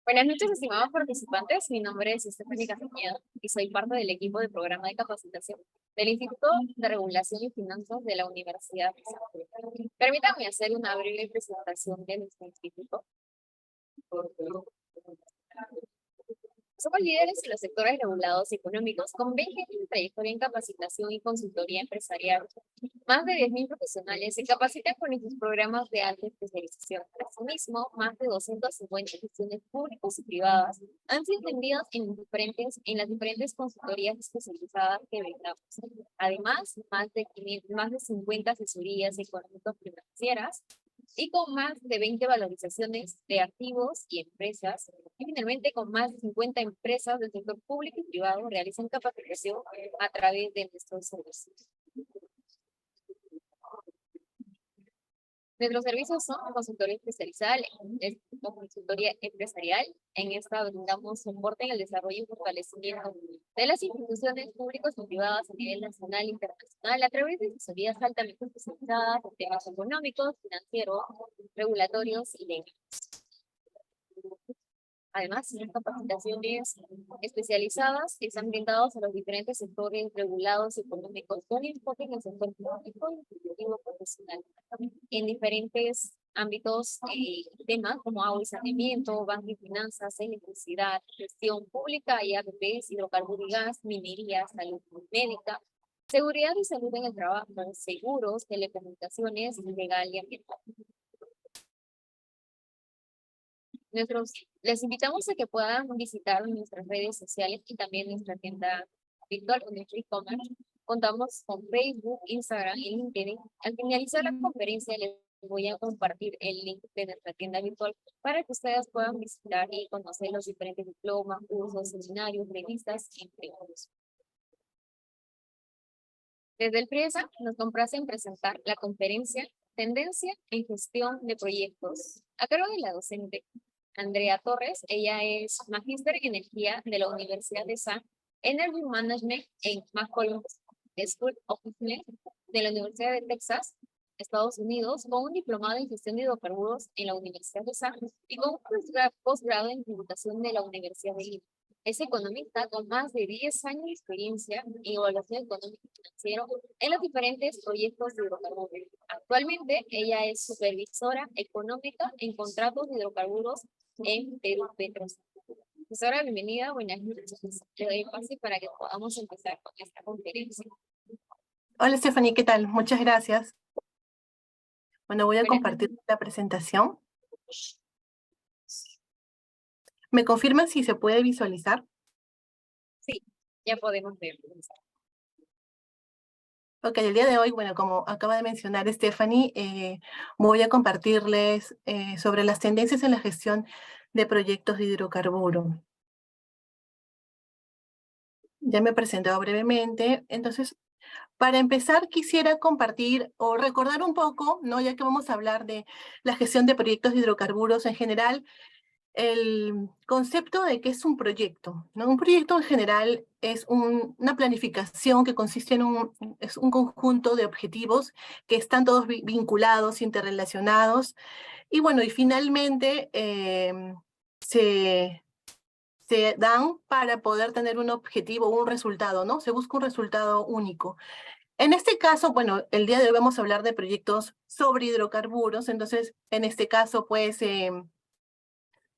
Buenas noches, estimados participantes. Mi nombre es Stephanie Castañeda y soy parte del equipo de programa de capacitación del Instituto de Regulación y Finanzas de la Universidad de San Pedro. Permítanme hacer una breve presentación de nuestro instituto. Somos líderes en los sectores regulados y económicos con 20 años de trayectoria en capacitación y consultoría empresarial. Más de 10.000 profesionales se capacitan con nuestros programas de alta especialización. Asimismo, más de 250 gestiones públicas y privadas han sido atendidas en las diferentes consultorías especializadas que brindamos. Además, más de 50 asesorías económicas financieras y con más de 20 valorizaciones de activos y empresas, y finalmente con más de 50 empresas del sector público y privado realizan capacitación a través de nuestros servicios. Nuestros servicios son consultoría empresarial. En esta brindamos soporte en el desarrollo y fortalecimiento de las instituciones públicas y privadas a nivel nacional e internacional a través de asesorías altamente especializadas en temas económicos, financieros, regulatorios y legales. Además, las capacitaciones especializadas están brindadas a los diferentes sectores regulados y económicos con enfoque en el sector público y ejecutivo profesional en diferentes ámbitos temas como agua y saneamiento, banco y finanzas, electricidad, gestión pública y APPs, hidrocarburos y gas, minería, salud médica, seguridad y salud en el trabajo, seguros, telecomunicaciones, legal y ambiental. Les invitamos a que puedan visitar nuestras redes sociales y también nuestra tienda virtual o nuestro e-commerce. Contamos con Facebook, Instagram y LinkedIn. Al finalizar la conferencia les voy a compartir el link de nuestra tienda virtual para que ustedes puedan visitar y conocer los diferentes diplomas, cursos, seminarios, revistas, entre otros. Desde el PRIESA nos complace en presentar la conferencia Tendencia en Gestión de Proyectos, a cargo de la docente Andrea Torres. Ella es magíster en energía de la Universidad de St. Energy Management en McCollum School of Business de la Universidad de Texas, Estados Unidos, con un diplomado en gestión de hidrocarburos en la Universidad de St. y con un posgrado en tributación de la Universidad de Lima. Es economista con más de 10 años de experiencia en evaluación económica y financiera en los diferentes proyectos de hidrocarburos. Actualmente, ella es supervisora económica en contratos de hidrocarburos en Perú Petros. Profesora, bienvenida, buenas noches. Le doy pase para que podamos empezar con esta conferencia. Hola Stephanie, ¿qué tal? Muchas gracias. Bueno, voy a Buenas compartir noches. la presentación. ¿Me confirman si se puede visualizar? Sí, ya podemos ver. Ok, el día de hoy, bueno, como acaba de mencionar Stephanie, voy a compartirles sobre las tendencias en la gestión de proyectos de hidrocarburo. Ya me he presentado brevemente, entonces, para empezar quisiera compartir o recordar un poco, ¿no? Ya que vamos a hablar de la gestión de proyectos de hidrocarburos en general, el concepto de qué es un proyecto, ¿no? Un proyecto en general es una planificación que consiste en es un conjunto de objetivos que están todos vinculados, interrelacionados, y bueno, y finalmente se dan para poder tener un objetivo, un resultado, ¿no? Se busca un resultado único. En este caso, bueno, el día de hoy vamos a hablar de proyectos sobre hidrocarburos, entonces, en este caso, pues,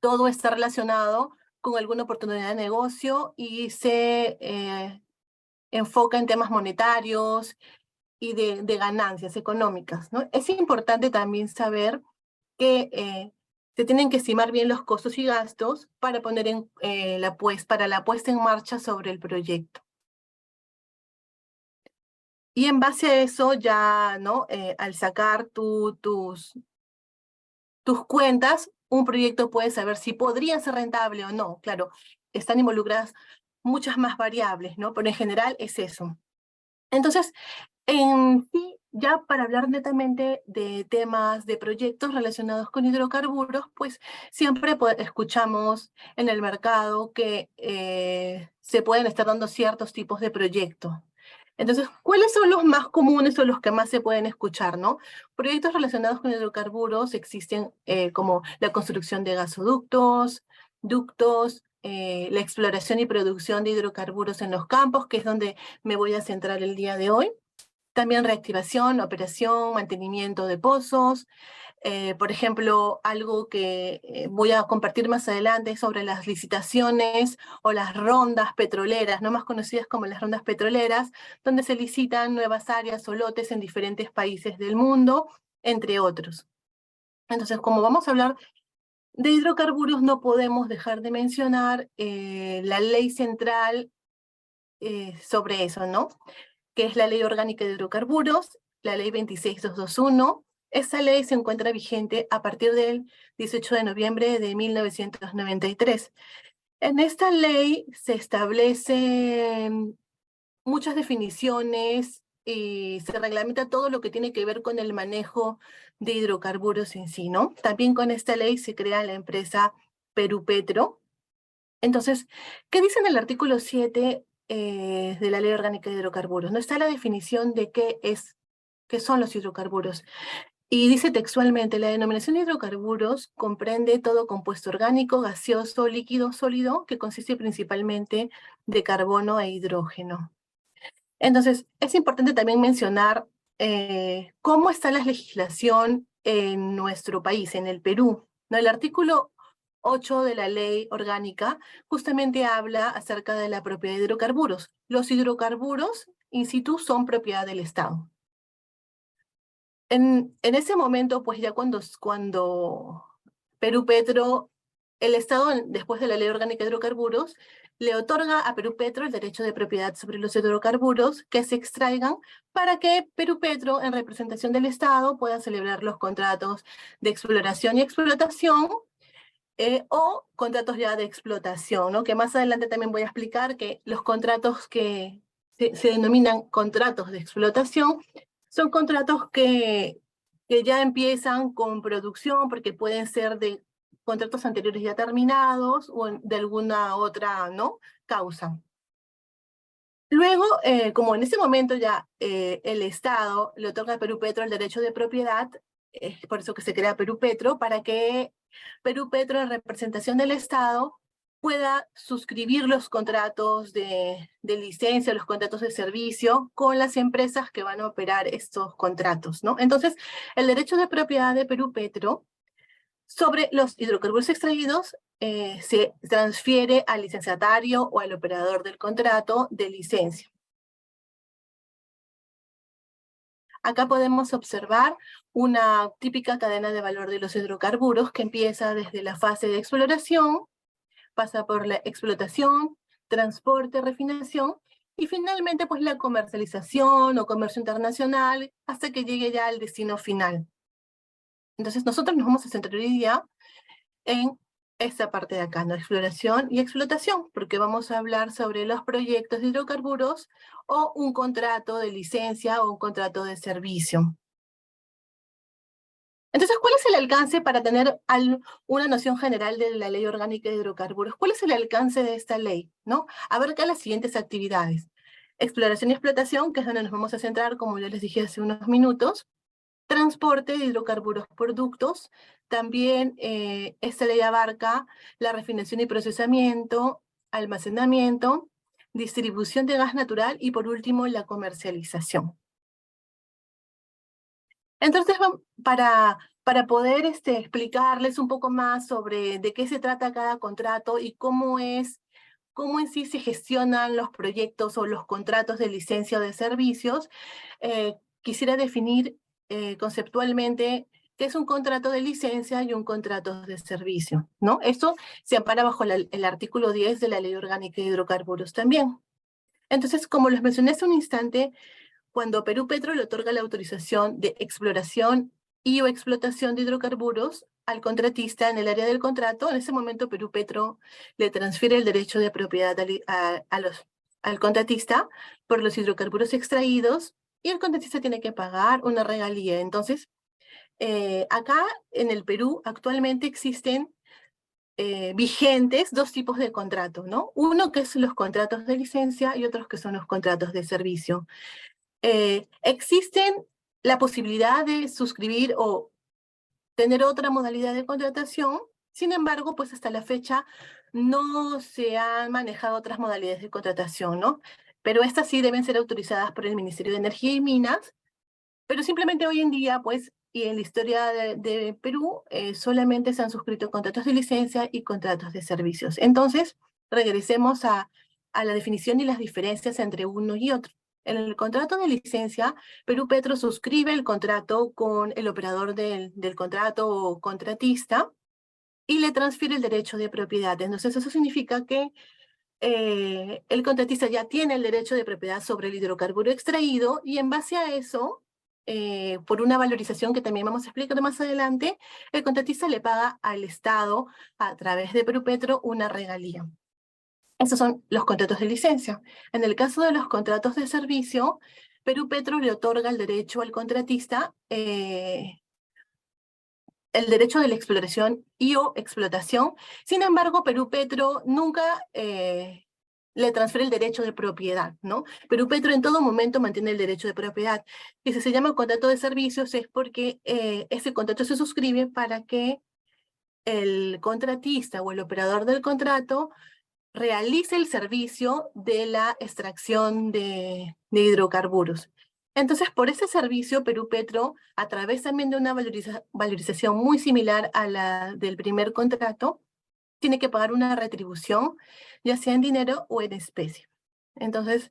todo está relacionado con alguna oportunidad de negocio y se enfoca en temas monetarios y de ganancias económicas, ¿no? Es importante también saber que se tienen que estimar bien los costos y gastos para poner para la puesta en marcha sobre el proyecto. Y en base a eso ya, ¿no? Al sacar tus cuentas, un proyecto puede saber si podría ser rentable o no. Claro, están involucradas muchas más variables, ¿no? Pero en general es eso. Entonces, en sí, ya para hablar netamente de temas de proyectos relacionados con hidrocarburos, pues siempre escuchamos en el mercado que se pueden estar dando ciertos tipos de proyectos. Entonces, ¿cuáles son los más comunes o los que más se pueden escuchar, no? Proyectos relacionados con hidrocarburos existen como la construcción de gasoductos, ductos, la exploración y producción de hidrocarburos en los campos, que es donde me voy a centrar el día de hoy. También reactivación, operación, mantenimiento de pozos. Por ejemplo, algo que voy a compartir más adelante es sobre las licitaciones o las rondas petroleras, no más conocidas como las rondas petroleras, donde se licitan nuevas áreas o lotes en diferentes países del mundo, entre otros. Entonces, como vamos a hablar de hidrocarburos, no podemos dejar de mencionar la ley central sobre eso, ¿no? Que es la Ley Orgánica de Hidrocarburos, la Ley 26221. Esa ley se encuentra vigente a partir del 18 de noviembre de 1993. En esta ley se establecen muchas definiciones y se reglamenta todo lo que tiene que ver con el manejo de hidrocarburos en sí, ¿no? También con esta ley se crea la empresa Perú Petro. Entonces, ¿qué dice en el artículo 7 de la Ley Orgánica de Hidrocarburos? No está la definición de qué son los hidrocarburos. Y dice textualmente, la denominación de hidrocarburos comprende todo compuesto orgánico, gaseoso, líquido, sólido, que consiste principalmente de carbono e hidrógeno. Entonces, es importante también mencionar cómo está la legislación en nuestro país, en el Perú, ¿no? El artículo 8 de la ley orgánica justamente habla acerca de la propiedad de hidrocarburos. Los hidrocarburos in situ son propiedad del Estado. En ese momento, pues ya cuando Perú Petro, el Estado, después de la Ley Orgánica de Hidrocarburos, le otorga a Perú Petro el derecho de propiedad sobre los hidrocarburos que se extraigan para que Perú Petro, en representación del Estado, pueda celebrar los contratos de exploración y explotación o contratos ya de explotación, ¿no? Que más adelante también voy a explicar que los contratos que se denominan contratos de explotación son contratos que ya empiezan con producción porque pueden ser de contratos anteriores ya terminados o de alguna otra, ¿no?, causa. Luego, como en ese momento ya el Estado le otorga a Perú Petro el derecho de propiedad, es por eso que se crea Perú Petro, para que Perú Petro, en representación del Estado, pueda suscribir los contratos de licencia, los contratos de servicio con las empresas que van a operar estos contratos, ¿no? Entonces, el derecho de propiedad de Perú Petro sobre los hidrocarburos extraídos se transfiere al licenciatario o al operador del contrato de licencia. Acá podemos observar una típica cadena de valor de los hidrocarburos que empieza desde la fase de exploración, pasa por la explotación, transporte, refinación y finalmente pues la comercialización o comercio internacional hasta que llegue ya al destino final. Entonces nosotros nos vamos a centrar hoy día en esta parte de acá, ¿no? Exploración y explotación, porque vamos a hablar sobre los proyectos de hidrocarburos o un contrato de licencia o un contrato de servicio. Entonces, ¿cuál es el alcance para tener una noción general de la Ley Orgánica de Hidrocarburos? ¿Cuál es el alcance de esta ley? ¿No? Abarca las siguientes actividades. Exploración y explotación, que es donde nos vamos a centrar, como ya les dije hace unos minutos. Transporte de hidrocarburos por ductos. También esta ley abarca la refinación y procesamiento, almacenamiento, distribución de gas natural y por último la comercialización. Entonces, para poder explicarles un poco más sobre de qué se trata cada contrato y cómo en sí se gestionan los proyectos o los contratos de licencia o de servicios, quisiera definir conceptualmente qué es un contrato de licencia y un contrato de servicio, ¿no? Esto se ampara bajo el artículo 10 de la Ley Orgánica de Hidrocarburos también. Entonces, como les mencioné hace un instante, cuando Perú Petro le otorga la autorización de exploración y o explotación de hidrocarburos al contratista en el área del contrato, en ese momento Perú Petro le transfiere el derecho de propiedad al contratista por los hidrocarburos extraídos y el contratista tiene que pagar una regalía. Entonces, acá en el Perú actualmente existen vigentes dos tipos de contratos, ¿no? Uno que es los contratos de licencia y otros que son los contratos de servicio. Existen la posibilidad de suscribir o tener otra modalidad de contratación Sin embargo, pues hasta la fecha no se han manejado otras modalidades de contratación, ¿no? Pero estas sí deben ser autorizadas por el Ministerio de Energía y Minas, pero simplemente hoy en día, pues, y en la historia de Perú, solamente se han suscrito contratos de licencia y contratos de servicios. Entonces, regresemos a la definición y las diferencias entre uno y otro. En el contrato de licencia, Perú Petro suscribe el contrato con el operador del contrato o contratista y le transfiere el derecho de propiedad. Entonces, eso significa que el contratista ya tiene el derecho de propiedad sobre el hidrocarburo extraído y en base a eso, por una valorización que también vamos a explicar más adelante, el contratista le paga al Estado a través de Perupetro una regalía. Estos son los contratos de licencia. En el caso de los contratos de servicio, Perupetro le otorga el derecho al contratista el derecho de la exploración y o explotación. Sin embargo, Perú Petro nunca le transfiere el derecho de propiedad, ¿no? Perú Petro en todo momento mantiene el derecho de propiedad. Y si se llama contrato de servicios es porque ese contrato se suscribe para que el contratista o el operador del contrato realice el servicio de la extracción de hidrocarburos. Entonces, por ese servicio, Perú Petro, a través también de una valorización muy similar a la del primer contrato, tiene que pagar una retribución, ya sea en dinero o en especie. Entonces,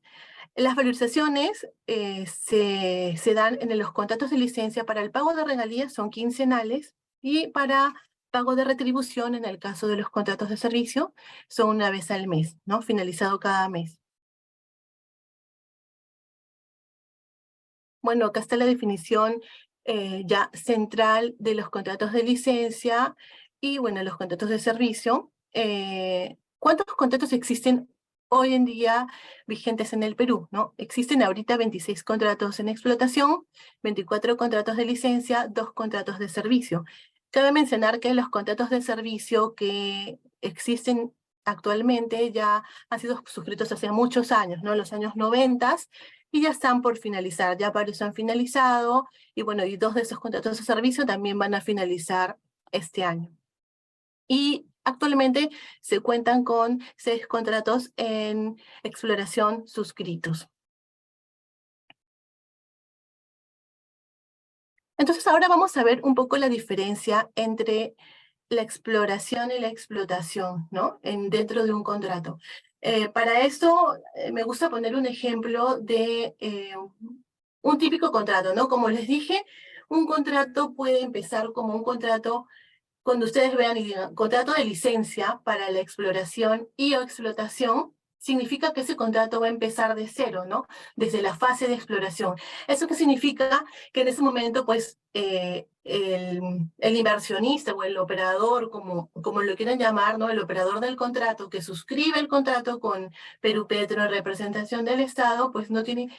las valorizaciones se dan en los contratos de licencia. Para el pago de regalías son quincenales y para pago de retribución, en el caso de los contratos de servicio, son una vez al mes, ¿no? Finalizado cada mes. Bueno, acá está la definición ya central de los contratos de licencia y, bueno, los contratos de servicio. ¿Cuántos contratos existen hoy en día vigentes en el Perú, ¿no? Existen ahorita 26 contratos en explotación, 24 contratos de licencia, 2 contratos de servicio. Cabe mencionar que los contratos de servicio que existen actualmente ya han sido suscritos hace muchos años, ¿no? Los años 90, y ya están por finalizar, ya varios han finalizado, y bueno, y 2 de esos contratos de servicio también van a finalizar este año. Y actualmente se cuentan con 6 contratos en exploración suscritos. Entonces ahora vamos a ver un poco la diferencia entre la exploración y la explotación, ¿no? Dentro de un contrato. Para esto me gusta poner un ejemplo de un típico contrato, ¿no? Como les dije, un contrato puede empezar como un contrato, cuando ustedes vean y digan contrato de licencia para la exploración y o explotación, significa que ese contrato va a empezar de cero, ¿no? Desde la fase de exploración. ¿Eso qué significa? Que en ese momento, pues, el inversionista o el operador, como lo quieran llamar, ¿no? El operador del contrato que suscribe el contrato con Perú Petro en representación del Estado, pues no tiene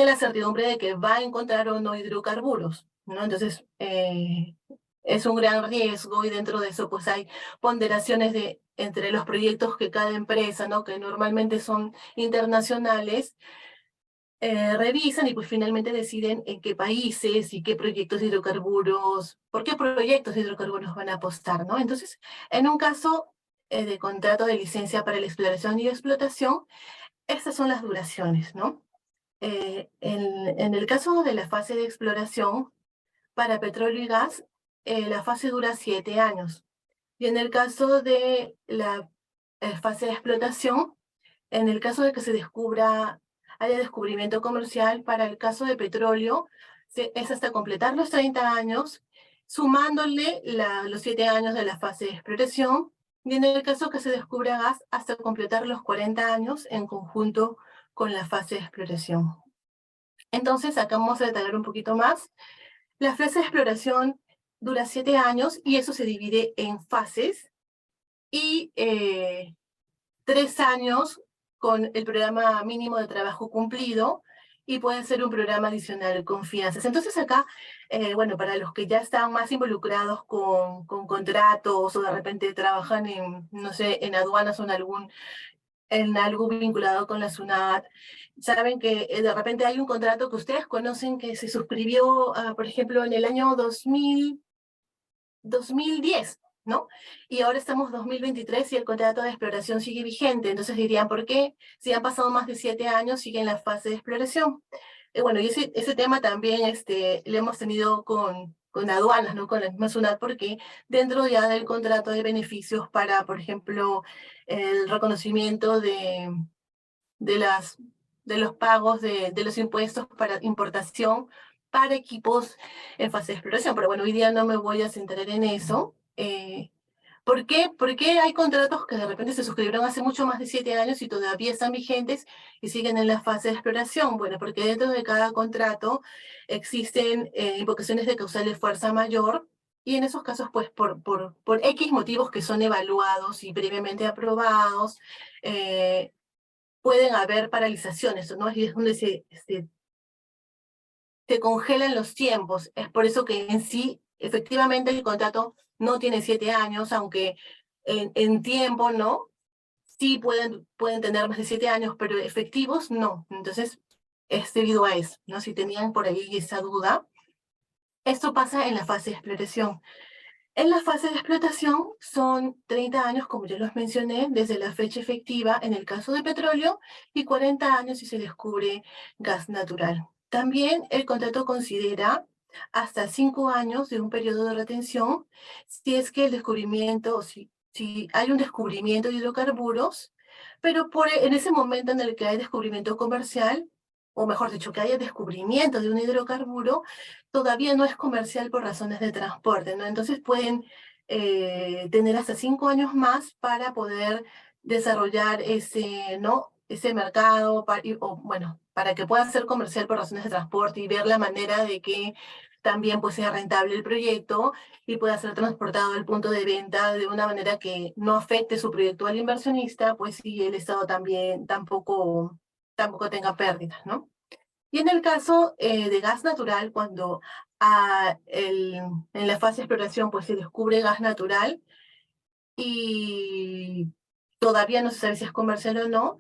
la certidumbre de que va a encontrar o no hidrocarburos, ¿no? Entonces, es un gran riesgo y dentro de eso pues hay ponderaciones entre los proyectos que cada empresa, ¿no? Que normalmente son internacionales, revisan y pues finalmente deciden en qué países y qué proyectos de hidrocarburos, por qué proyectos de hidrocarburos van a apostar, ¿no? Entonces, en un caso de contrato de licencia para la exploración y explotación, estas son las duraciones, ¿no? En el caso de la fase de exploración, para petróleo y gas, la fase dura 7 años. Y en el caso de la fase de explotación, en el caso de que haya descubrimiento comercial, para el caso de petróleo, es hasta completar los 30 años, sumándole los 7 años de la fase de exploración, y en el caso que se descubra gas, hasta completar los 40 años en conjunto con la fase de exploración. Entonces, acá vamos a detallar un poquito más. La fase de exploración dura 7 años y eso se divide en fases y 3 años con el programa mínimo de trabajo cumplido y puede ser un programa adicional con fianzas. Entonces acá, bueno, para los que ya están más involucrados con contratos o de repente trabajan en, no sé, en aduanas o en algo vinculado con la SUNAT, saben que de repente hay un contrato que ustedes conocen que se suscribió, por ejemplo, en el año 2010. ¿no? Y ahora estamos 2023 y el contrato de exploración sigue vigente. Entonces dirían, ¿por qué? Si han pasado más de 7 años, sigue en la fase de exploración. Bueno, y ese tema también lo hemos tenido con aduanas, ¿no? Con la misma SUNAT, porque dentro ya del contrato de beneficios para, por ejemplo, el reconocimiento de, las, de los pagos de los impuestos para importación para equipos en fase de exploración. Pero bueno, hoy día no me voy a centrar en eso. ¿Por qué? Porque hay contratos que de repente se suscribieron hace mucho más de 7 años y todavía están vigentes y siguen en la fase de exploración. Bueno, porque dentro de cada contrato existen invocaciones de causal de fuerza mayor y en esos casos, pues por X motivos que son evaluados y previamente aprobados, pueden haber paralizaciones, ¿no? Y es donde se congelan los tiempos. Es por eso que en sí, efectivamente, el contrato no tiene 7 años, aunque en tiempo, ¿no? Sí pueden tener más de 7 años, pero efectivos no. Entonces, es debido a eso, ¿no? Si tenían por ahí esa duda. Esto pasa en la fase de exploración. En la fase de explotación son 30 años, como ya los mencioné, desde la fecha efectiva en el caso de petróleo y 40 años si se descubre gas natural. También el contrato considera hasta 5 años de un periodo de retención si es que el descubrimiento, si hay un descubrimiento de hidrocarburos, pero en ese momento en el que hay descubrimiento comercial, o mejor dicho, que haya descubrimiento de un hidrocarburo, todavía no es comercial por razones de transporte, ¿no? Entonces pueden tener hasta 5 años más para poder desarrollar ¿no? ese mercado, bueno, para que pueda ser comercial por razones de transporte y ver la manera de que también pues, sea rentable el proyecto y pueda ser transportado al punto de venta de una manera que no afecte su proyecto al inversionista, pues y el Estado también tampoco tenga pérdidas, ¿no? Y en el caso de gas natural, cuando en la fase de exploración pues, se descubre gas natural y todavía no se sabe si es comercial o no,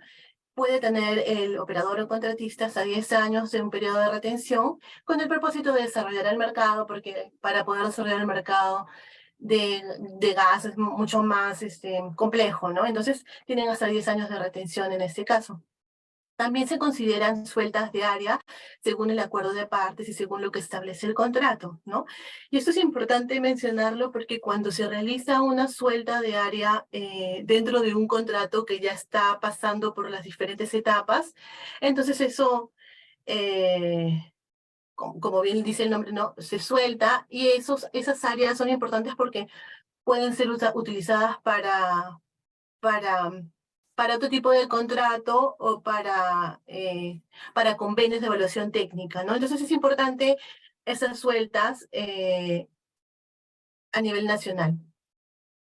puede tener el operador o contratista hasta 10 años de un periodo de retención con el propósito de desarrollar el mercado, porque para poder desarrollar el mercado de gas es mucho más complejo, ¿no? Entonces tienen hasta 10 años de retención en este caso. También se consideran sueltas de área según el acuerdo de partes y según lo que establece el contrato, ¿no? Y esto es importante mencionarlo porque cuando se realiza una suelta de área dentro de un contrato que ya está pasando por las diferentes etapas, entonces eso, como bien dice el nombre, ¿no? Se suelta y esas áreas son importantes porque pueden ser utilizadas para, para otro tipo de contrato o para convenios de evaluación técnica, ¿no? Entonces es importante esas sueltas a nivel nacional.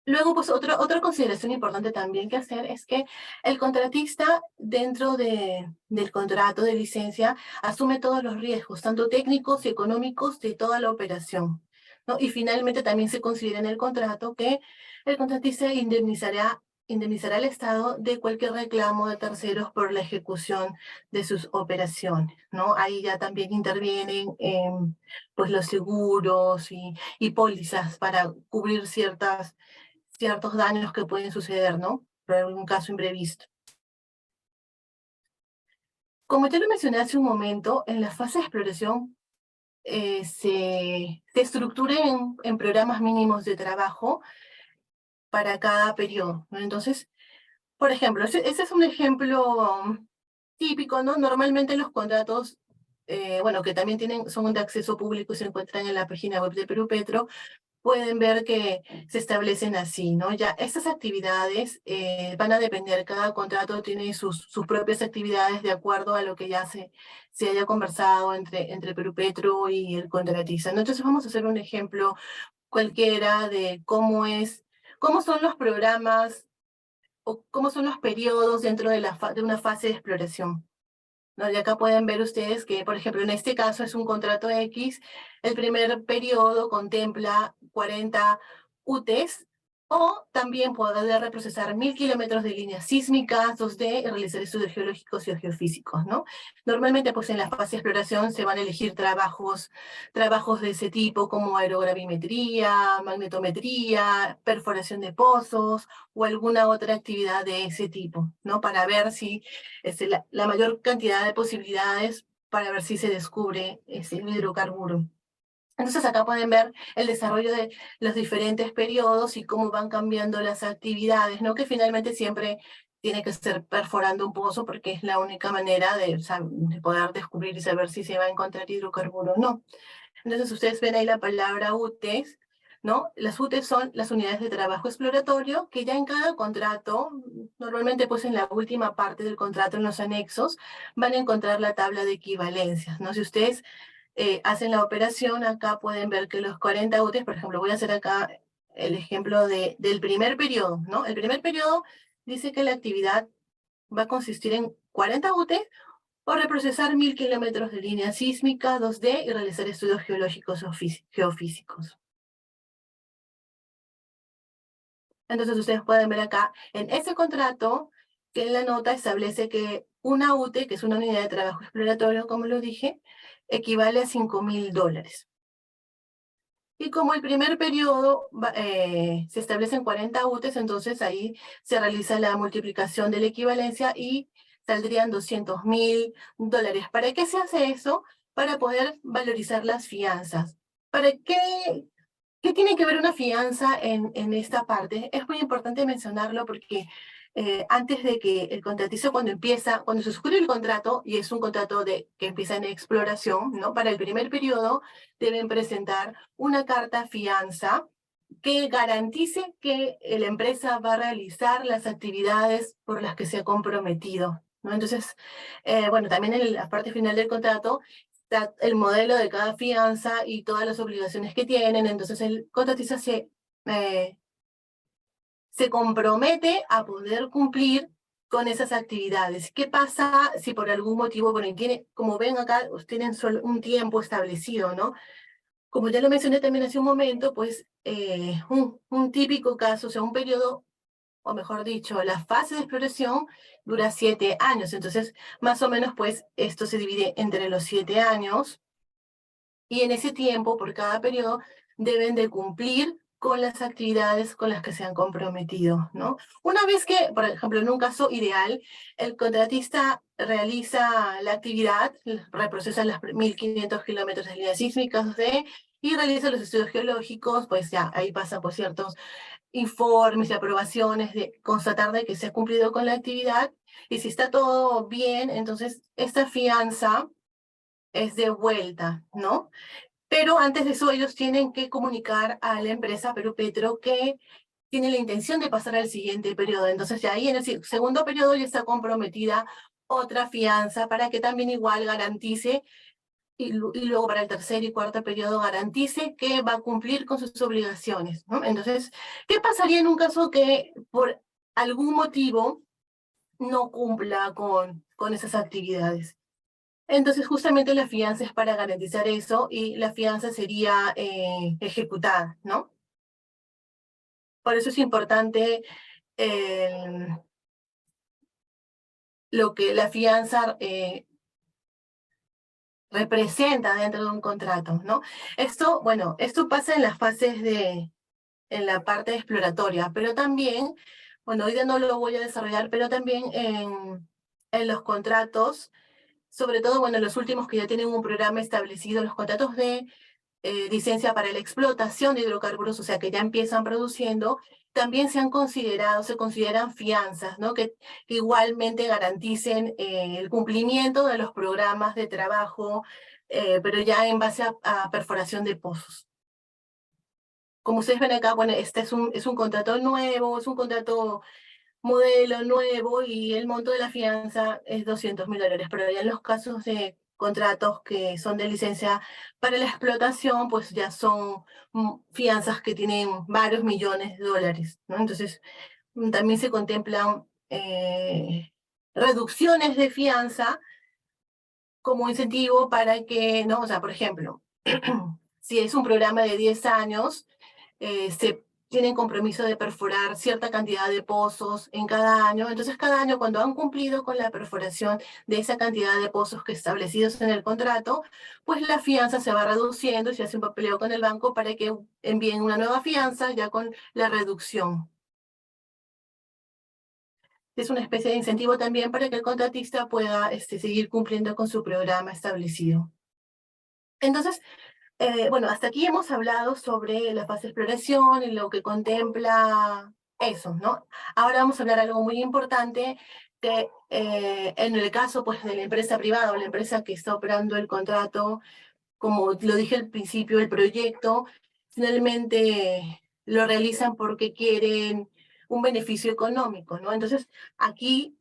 Luego, pues otra consideración importante también que hacer es que el contratista dentro del contrato de licencia asume todos los riesgos, tanto técnicos y económicos de toda la operación, ¿no? Y finalmente también se considera en el contrato que el contratista indemnizará al Estado de cualquier reclamo de terceros por la ejecución de sus operaciones, ¿no? Ahí ya también intervienen pues los seguros y pólizas para cubrir ciertos daños que pueden suceder, ¿no? Por algún caso imprevisto. Como ya lo mencioné hace un momento, en la fase de exploración se estructura en programas mínimos de trabajo para cada periodo, ¿no? Entonces, por ejemplo, ese es un ejemplo típico, ¿no? Normalmente los contratos, bueno, que también son de acceso público y se encuentran en la página web de Perú Petro, pueden ver que se establecen así, ¿no? Ya estas actividades van a depender, cada contrato tiene sus propias actividades de acuerdo a lo que ya se haya conversado entre Perú Petro y el contratista, ¿no? Entonces vamos a hacer un ejemplo cualquiera de cómo son los programas o cómo son los periodos dentro de una fase de exploración, ¿no? Y acá pueden ver ustedes que, por ejemplo, en este caso es un contrato X, el primer periodo contempla 40 UTES O también poder reprocesar 1000 kilómetros de líneas sísmicas 2D y realizar estudios geológicos y geofísicos, ¿no? Normalmente, pues en la fase de exploración se van a elegir trabajos de ese tipo como aerogravimetría, magnetometría, perforación de pozos o alguna otra actividad de ese tipo, ¿no? Para ver si la mayor cantidad de posibilidades para ver si se descubre un hidrocarburo. Entonces acá pueden ver el desarrollo de los diferentes periodos y cómo van cambiando las actividades, ¿no? Que finalmente siempre tiene que ser perforando un pozo porque es la única manera de poder descubrir y saber si se va a encontrar hidrocarburos o no. Entonces ustedes ven ahí la palabra UTES, ¿no? Las UTES son las unidades de trabajo exploratorio que ya en cada contrato, normalmente pues en la última parte del contrato, en los anexos, van a encontrar la tabla de equivalencias, ¿no? Si ustedes hacen la operación, acá pueden ver que los 40 UTES, por ejemplo, voy a hacer acá el ejemplo del primer periodo, ¿no? El primer periodo dice que la actividad va a consistir en 40 UTES o reprocesar 1000 kilómetros de línea sísmica 2D y realizar estudios geológicos o geofísicos. Entonces ustedes pueden ver acá en ese contrato que en la nota establece que una UTE, que es una unidad de trabajo exploratorio, como lo dije, equivale a $5000. Y como el primer periodo se establecen 40 UTES, entonces ahí se realiza la multiplicación de la equivalencia y saldrían $200.000. ¿Para qué se hace eso? Para poder valorizar las fianzas. ¿Para qué tiene que ver una fianza en esta parte? Es muy importante mencionarlo porque antes de que el contratista cuando se suscribe el contrato, y es un contrato que empieza en exploración, ¿no? Para el primer periodo deben presentar una carta fianza que garantice que la empresa va a realizar las actividades por las que se ha comprometido, ¿no? Entonces, bueno, también en la parte final del contrato está el modelo de cada fianza y todas las obligaciones que tienen, entonces el contratista se compromete a poder cumplir con esas actividades. ¿Qué pasa si por algún motivo, bueno, como ven acá, tienen solo un tiempo establecido, ¿no? Como ya lo mencioné también hace un momento, pues un típico caso, o sea, un periodo, o mejor dicho, la fase de exploración dura 7 años. Entonces, más o menos, pues esto se divide entre los 7 años y en ese tiempo, por cada periodo, deben de cumplir con las actividades con las que se han comprometido, ¿no? Una vez que, por ejemplo, en un caso ideal, el contratista realiza la actividad, reprocesa las 1500 kilómetros de líneas sísmicas y realiza los estudios geológicos, pues ya ahí pasa por ciertos informes y aprobaciones de constatar de que se ha cumplido con la actividad, y si está todo bien, entonces esta fianza es de vuelta, ¿no? Pero antes de eso ellos tienen que comunicar a la empresa Perú Petro que tienen la intención de pasar al siguiente periodo. Entonces ya ahí en el segundo periodo ya está comprometida otra fianza para que también igual garantice y luego para el tercer y cuarto periodo garantice que va a cumplir con sus obligaciones, ¿no? Entonces, ¿qué pasaría en un caso que por algún motivo no cumpla con esas actividades? Entonces, justamente la fianza es para garantizar eso y la fianza sería ejecutada, ¿no? Por eso es importante lo que la fianza representa dentro de un contrato, ¿no? Esto, bueno, esto pasa en las fases en la parte exploratoria, pero también, bueno, hoy día no lo voy a desarrollar, pero también en los contratos, sobre todo, bueno, los últimos que ya tienen un programa establecido, los contratos de licencia para la explotación de hidrocarburos, o sea, que ya empiezan produciendo, también se consideran fianzas, ¿no? Que igualmente garanticen el cumplimiento de los programas de trabajo, pero ya en base a perforación de pozos. Como ustedes ven acá, bueno, este es un contrato nuevo, es un contrato modelo nuevo y el monto de la fianza es $200.000, pero ya en los casos de contratos que son de licencia para la explotación, pues ya son fianzas que tienen varios millones de dólares, ¿no? Entonces, también se contemplan reducciones de fianza como incentivo para que, ¿no? O sea, por ejemplo, si es un programa de 10 años, tienen compromiso de perforar cierta cantidad de pozos en cada año. Entonces, cada año, cuando han cumplido con la perforación de esa cantidad de pozos que establecidos en el contrato, pues la fianza se va reduciendo y se hace un papeleo con el banco para que envíen una nueva fianza ya con la reducción. Es una especie de incentivo también para que el contratista pueda seguir cumpliendo con su programa establecido. Entonces, bueno, hasta aquí hemos hablado sobre la fase de exploración y lo que contempla eso, ¿no? Ahora vamos a hablar de algo muy importante que en el caso pues, de la empresa privada o la empresa que está operando el contrato, como lo dije al principio, el proyecto, finalmente lo realizan porque quieren un beneficio económico, ¿no? Entonces, aquí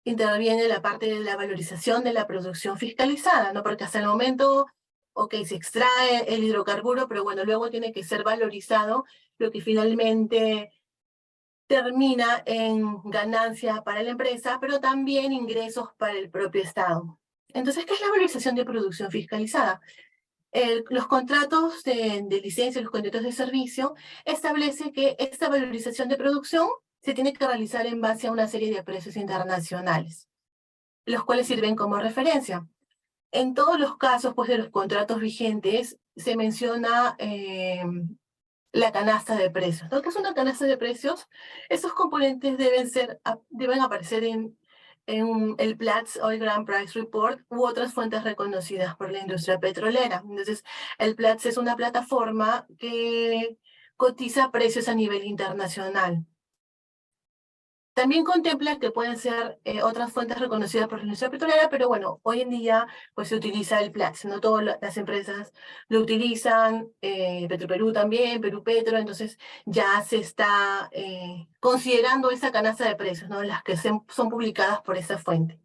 interviene la parte de la valorización de la producción fiscalizada, ¿no? Porque hasta el momento, ok, se extrae el hidrocarburo, pero bueno, luego tiene que ser valorizado, lo que finalmente termina en ganancia para la empresa, pero también ingresos para el propio Estado. Entonces, ¿qué es la valorización de producción fiscalizada? Los contratos de licencia, los contratos de servicio, establece que esta valorización de producción se tiene que realizar en base a una serie de precios internacionales, los cuales sirven como referencia. En todos los casos pues, de los contratos vigentes, se menciona la canasta de precios. ¿No? ¿Qué es una canasta de precios? Esos componentes deben aparecer en el Platts Oil Grand Price Report u otras fuentes reconocidas por la industria petrolera. Entonces, el Platts es una plataforma que cotiza precios a nivel internacional. También contempla que pueden ser otras fuentes reconocidas por la industria petrolera, pero bueno, hoy en día pues, se utiliza el Platts, no todas las empresas lo utilizan, Petroperú también, Perú Petro, entonces ya se está considerando esa canasta de precios, ¿no? Las que son publicadas por esa fuente.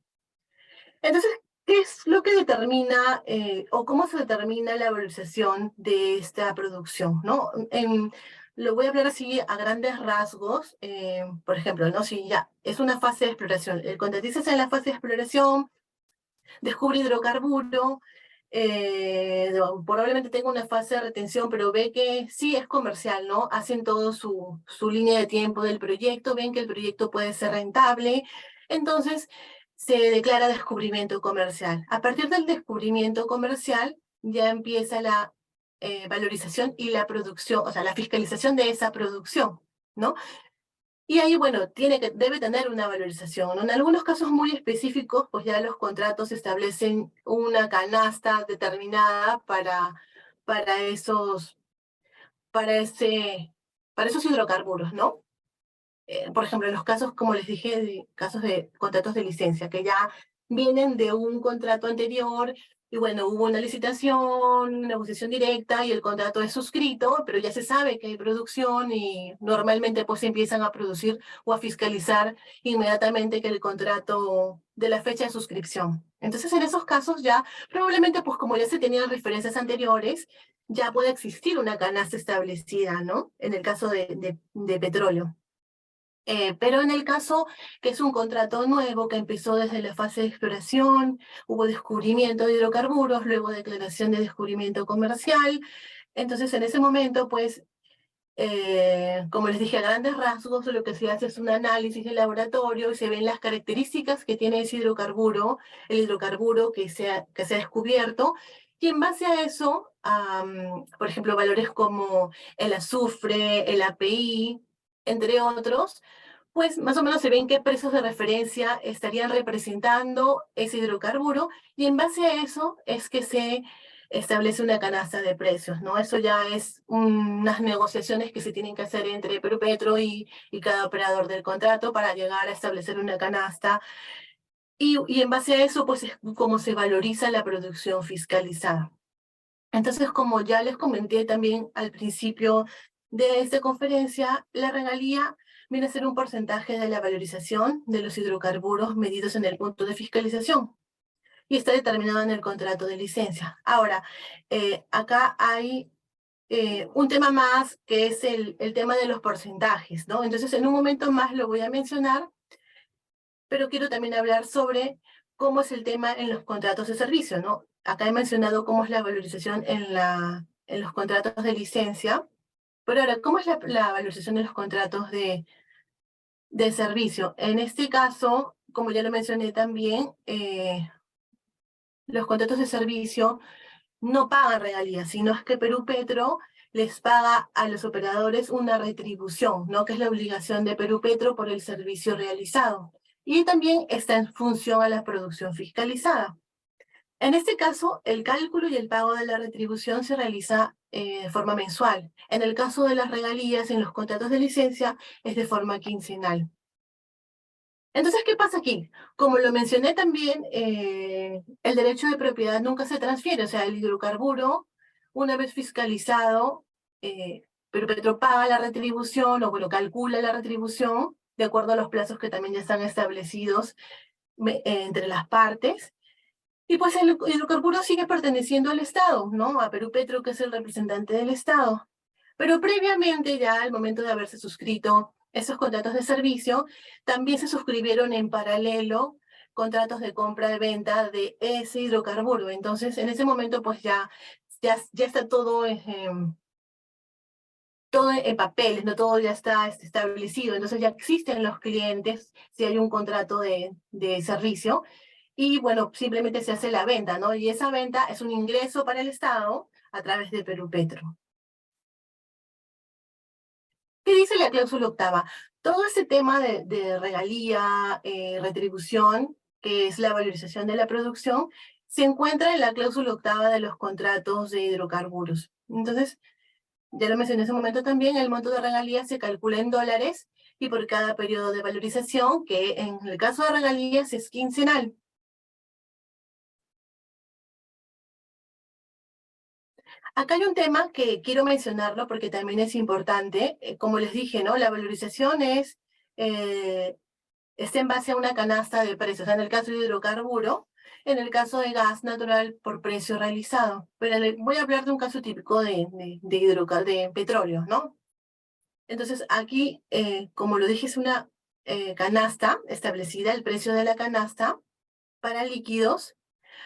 Entonces, ¿qué es lo que determina o cómo se determina la valorización de esta producción, ¿no? Lo voy a hablar así a grandes rasgos. Por ejemplo, ¿no? Si ya es una fase de exploración, el contratista está en la fase de exploración, descubre hidrocarburo, probablemente tenga una fase de retención, pero ve que sí es comercial, ¿no? Hacen todo su línea de tiempo del proyecto, ven que el proyecto puede ser rentable, entonces se declara descubrimiento comercial. A partir del descubrimiento comercial ya empieza la valorización y la producción, o sea, la fiscalización de esa producción, ¿no? Y ahí, bueno, debe tener una valorización, ¿no? En algunos casos muy específicos, pues ya los contratos establecen una canasta determinada para esos, para ese, para esos hidrocarburos, ¿no? Por ejemplo, en los casos, como les dije, casos de contratos de licencia, que ya vienen de un contrato anterior, y bueno, hubo una licitación, negociación directa, y el contrato es suscrito, pero ya se sabe que hay producción, y normalmente pues se empiezan a producir o a fiscalizar inmediatamente que el contrato de la fecha de suscripción. Entonces, en esos casos ya, probablemente pues como ya se tenían referencias anteriores, ya puede existir una canasta establecida, ¿no? En el caso de petróleo. Pero en el caso que es un contrato nuevo que empezó desde la fase de exploración, hubo descubrimiento de hidrocarburos, luego declaración de descubrimiento comercial, entonces en ese momento, pues, como les dije a grandes rasgos, lo que se hace es un análisis de laboratorio y se ven las características que tiene ese hidrocarburo, el hidrocarburo que se ha descubierto, y en base a eso, por ejemplo, valores como el azufre, el API, entre otros, pues más o menos se ven qué precios de referencia estarían representando ese hidrocarburo y en base a eso es que se establece una canasta de precios, ¿no? Eso ya es unas negociaciones que se tienen que hacer entre Perú Petro y cada operador del contrato para llegar a establecer una canasta y en base a eso pues es como se valoriza la producción fiscalizada. Entonces, como ya les comenté también al principio de esta conferencia, la regalía viene a ser un porcentaje de la valorización de los hidrocarburos medidos en el punto de fiscalización y está determinado en el contrato de licencia. Ahora, acá hay un tema más que es el tema de los porcentajes, ¿no? Entonces, en un momento más lo voy a mencionar, pero quiero también hablar sobre cómo es el tema en los contratos de servicio, ¿no? Acá he mencionado cómo es la valorización en los contratos de licencia, Pero ahora, ¿cómo es la valorización de los contratos de servicio? En este caso, como ya lo mencioné también, los contratos de servicio no pagan regalías, sino es que Perú Petro les paga a los operadores una retribución, ¿no? Que es la obligación de Perú Petro por el servicio realizado. Y también está en función a la producción fiscalizada. En este caso, el cálculo y el pago de la retribución se realiza de forma mensual. En el caso de las regalías en los contratos de licencia, es de forma quincenal. Entonces, ¿qué pasa aquí? Como lo mencioné también, el derecho de propiedad nunca se transfiere, o sea, el hidrocarburo, una vez fiscalizado, pero Petro paga la retribución, o bueno, calcula la retribución, de acuerdo a los plazos que también ya están establecidos entre las partes, y pues el hidrocarburo sigue perteneciendo al Estado, ¿no? A Perú Petro, que es el representante del Estado. Pero previamente, ya al momento de haberse suscrito esos contratos de servicio, también se suscribieron en paralelo contratos de compra de venta de ese hidrocarburo. Entonces, en ese momento, pues ya está todo en papeles, no todo ya está establecido. Entonces ya existen los clientes, si hay un contrato de servicio, y bueno, simplemente se hace la venta, ¿no? Y esa venta es un ingreso para el Estado a través de Perú Petro. ¿Qué dice la cláusula octava? Todo ese tema de regalía, retribución, que es la valorización de la producción, se encuentra en la cláusula octava de los contratos de hidrocarburos. Entonces, ya lo mencioné en ese momento también, el monto de regalías se calcula en dólares y por cada periodo de valorización, que en el caso de regalías es quincenal. Acá hay un tema que quiero mencionarlo porque también es importante. Como les dije, ¿no? La valorización está en base a una canasta de precios. O sea, en el caso de hidrocarburo, en el caso de gas natural por precio realizado. Pero voy a hablar de un caso típico de petróleo, ¿no? Entonces, aquí, como lo dije, es una canasta establecida, el precio de la canasta para líquidos.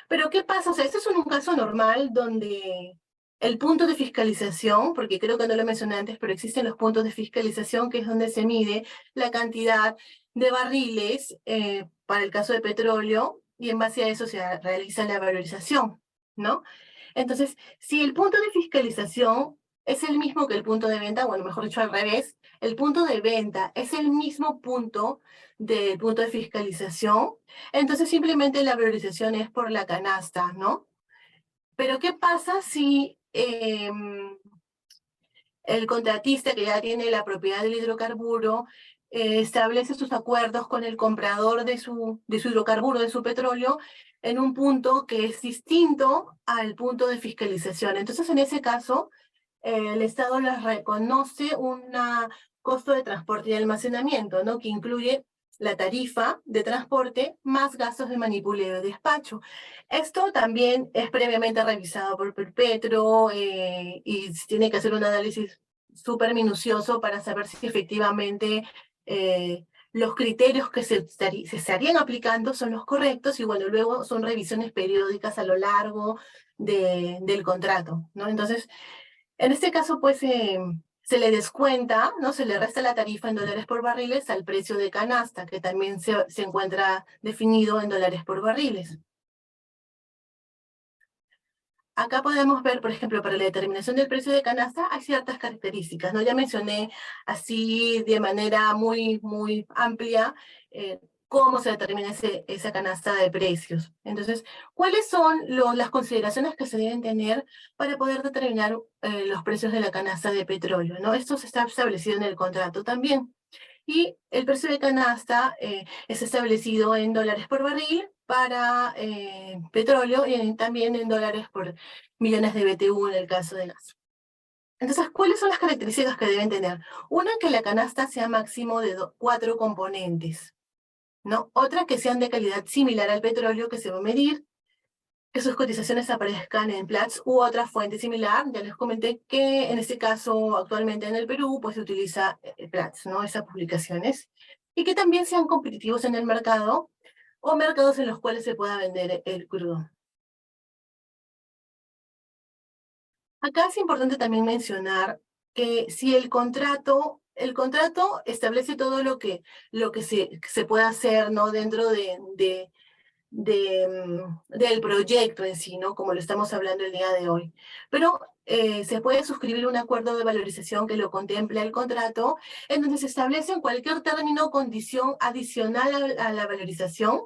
Pero ¿qué pasa? O sea, este es un caso normal donde el punto de fiscalización, porque creo que no lo mencioné antes, pero existen los puntos de fiscalización, que es donde se mide la cantidad de barriles para el caso de petróleo, y en base a eso se realiza la valorización, ¿no? Entonces, si el punto de fiscalización es el mismo que el punto de venta, bueno, mejor dicho al revés, el punto de venta es el mismo punto del punto de fiscalización, entonces simplemente la valorización es por la canasta, ¿no? Pero ¿qué pasa si el contratista que ya tiene la propiedad del hidrocarburo establece sus acuerdos con el comprador de su hidrocarburo, de su petróleo, en un punto que es distinto al punto de fiscalización? Entonces, en ese caso, el Estado les reconoce un costo de transporte y almacenamiento, ¿no? Que incluye la tarifa de transporte más gastos de manipuleo y despacho. Esto también es previamente revisado por Perpetro y se tiene que hacer un análisis súper minucioso para saber si efectivamente los criterios que se estarían aplicando son los correctos, y bueno, luego son revisiones periódicas a lo largo del contrato, ¿no? Entonces, en este caso, pues se le descuenta, ¿no? Se le resta la tarifa en dólares por barriles al precio de canasta, que también se encuentra definido en dólares por barriles. Acá podemos ver, por ejemplo, para la determinación del precio de canasta hay ciertas características, ¿no? Ya mencioné así de manera muy amplia cómo se determina esa canasta de precios. Entonces, ¿cuáles son las consideraciones que se deben tener para poder determinar los precios de la canasta de petróleo, ¿no? Esto se está establecido en el contrato también. Y el precio de canasta es establecido en dólares por barril para petróleo, y también en dólares por millones de BTU en el caso de gas. Entonces, ¿cuáles son las características que deben tener? Una, que la canasta sea máximo de 4 componentes, ¿no? Otra, que sean de calidad similar al petróleo que se va a medir, que sus cotizaciones aparezcan en Platts u otra fuente similar. Ya les comenté que en este caso, actualmente en el Perú, pues se utiliza Platts, ¿no? Esas publicaciones. Y que también sean competitivos en el mercado, o mercados en los cuales se pueda vender el crudo. Acá es importante también mencionar que si el contrato establece todo lo que se puede hacer, ¿no? Dentro del proyecto en sí, ¿no? Como lo estamos hablando el día de hoy. Pero se puede suscribir un acuerdo de valorización que lo contemple el contrato, en donde se establece cualquier término o condición adicional a la valorización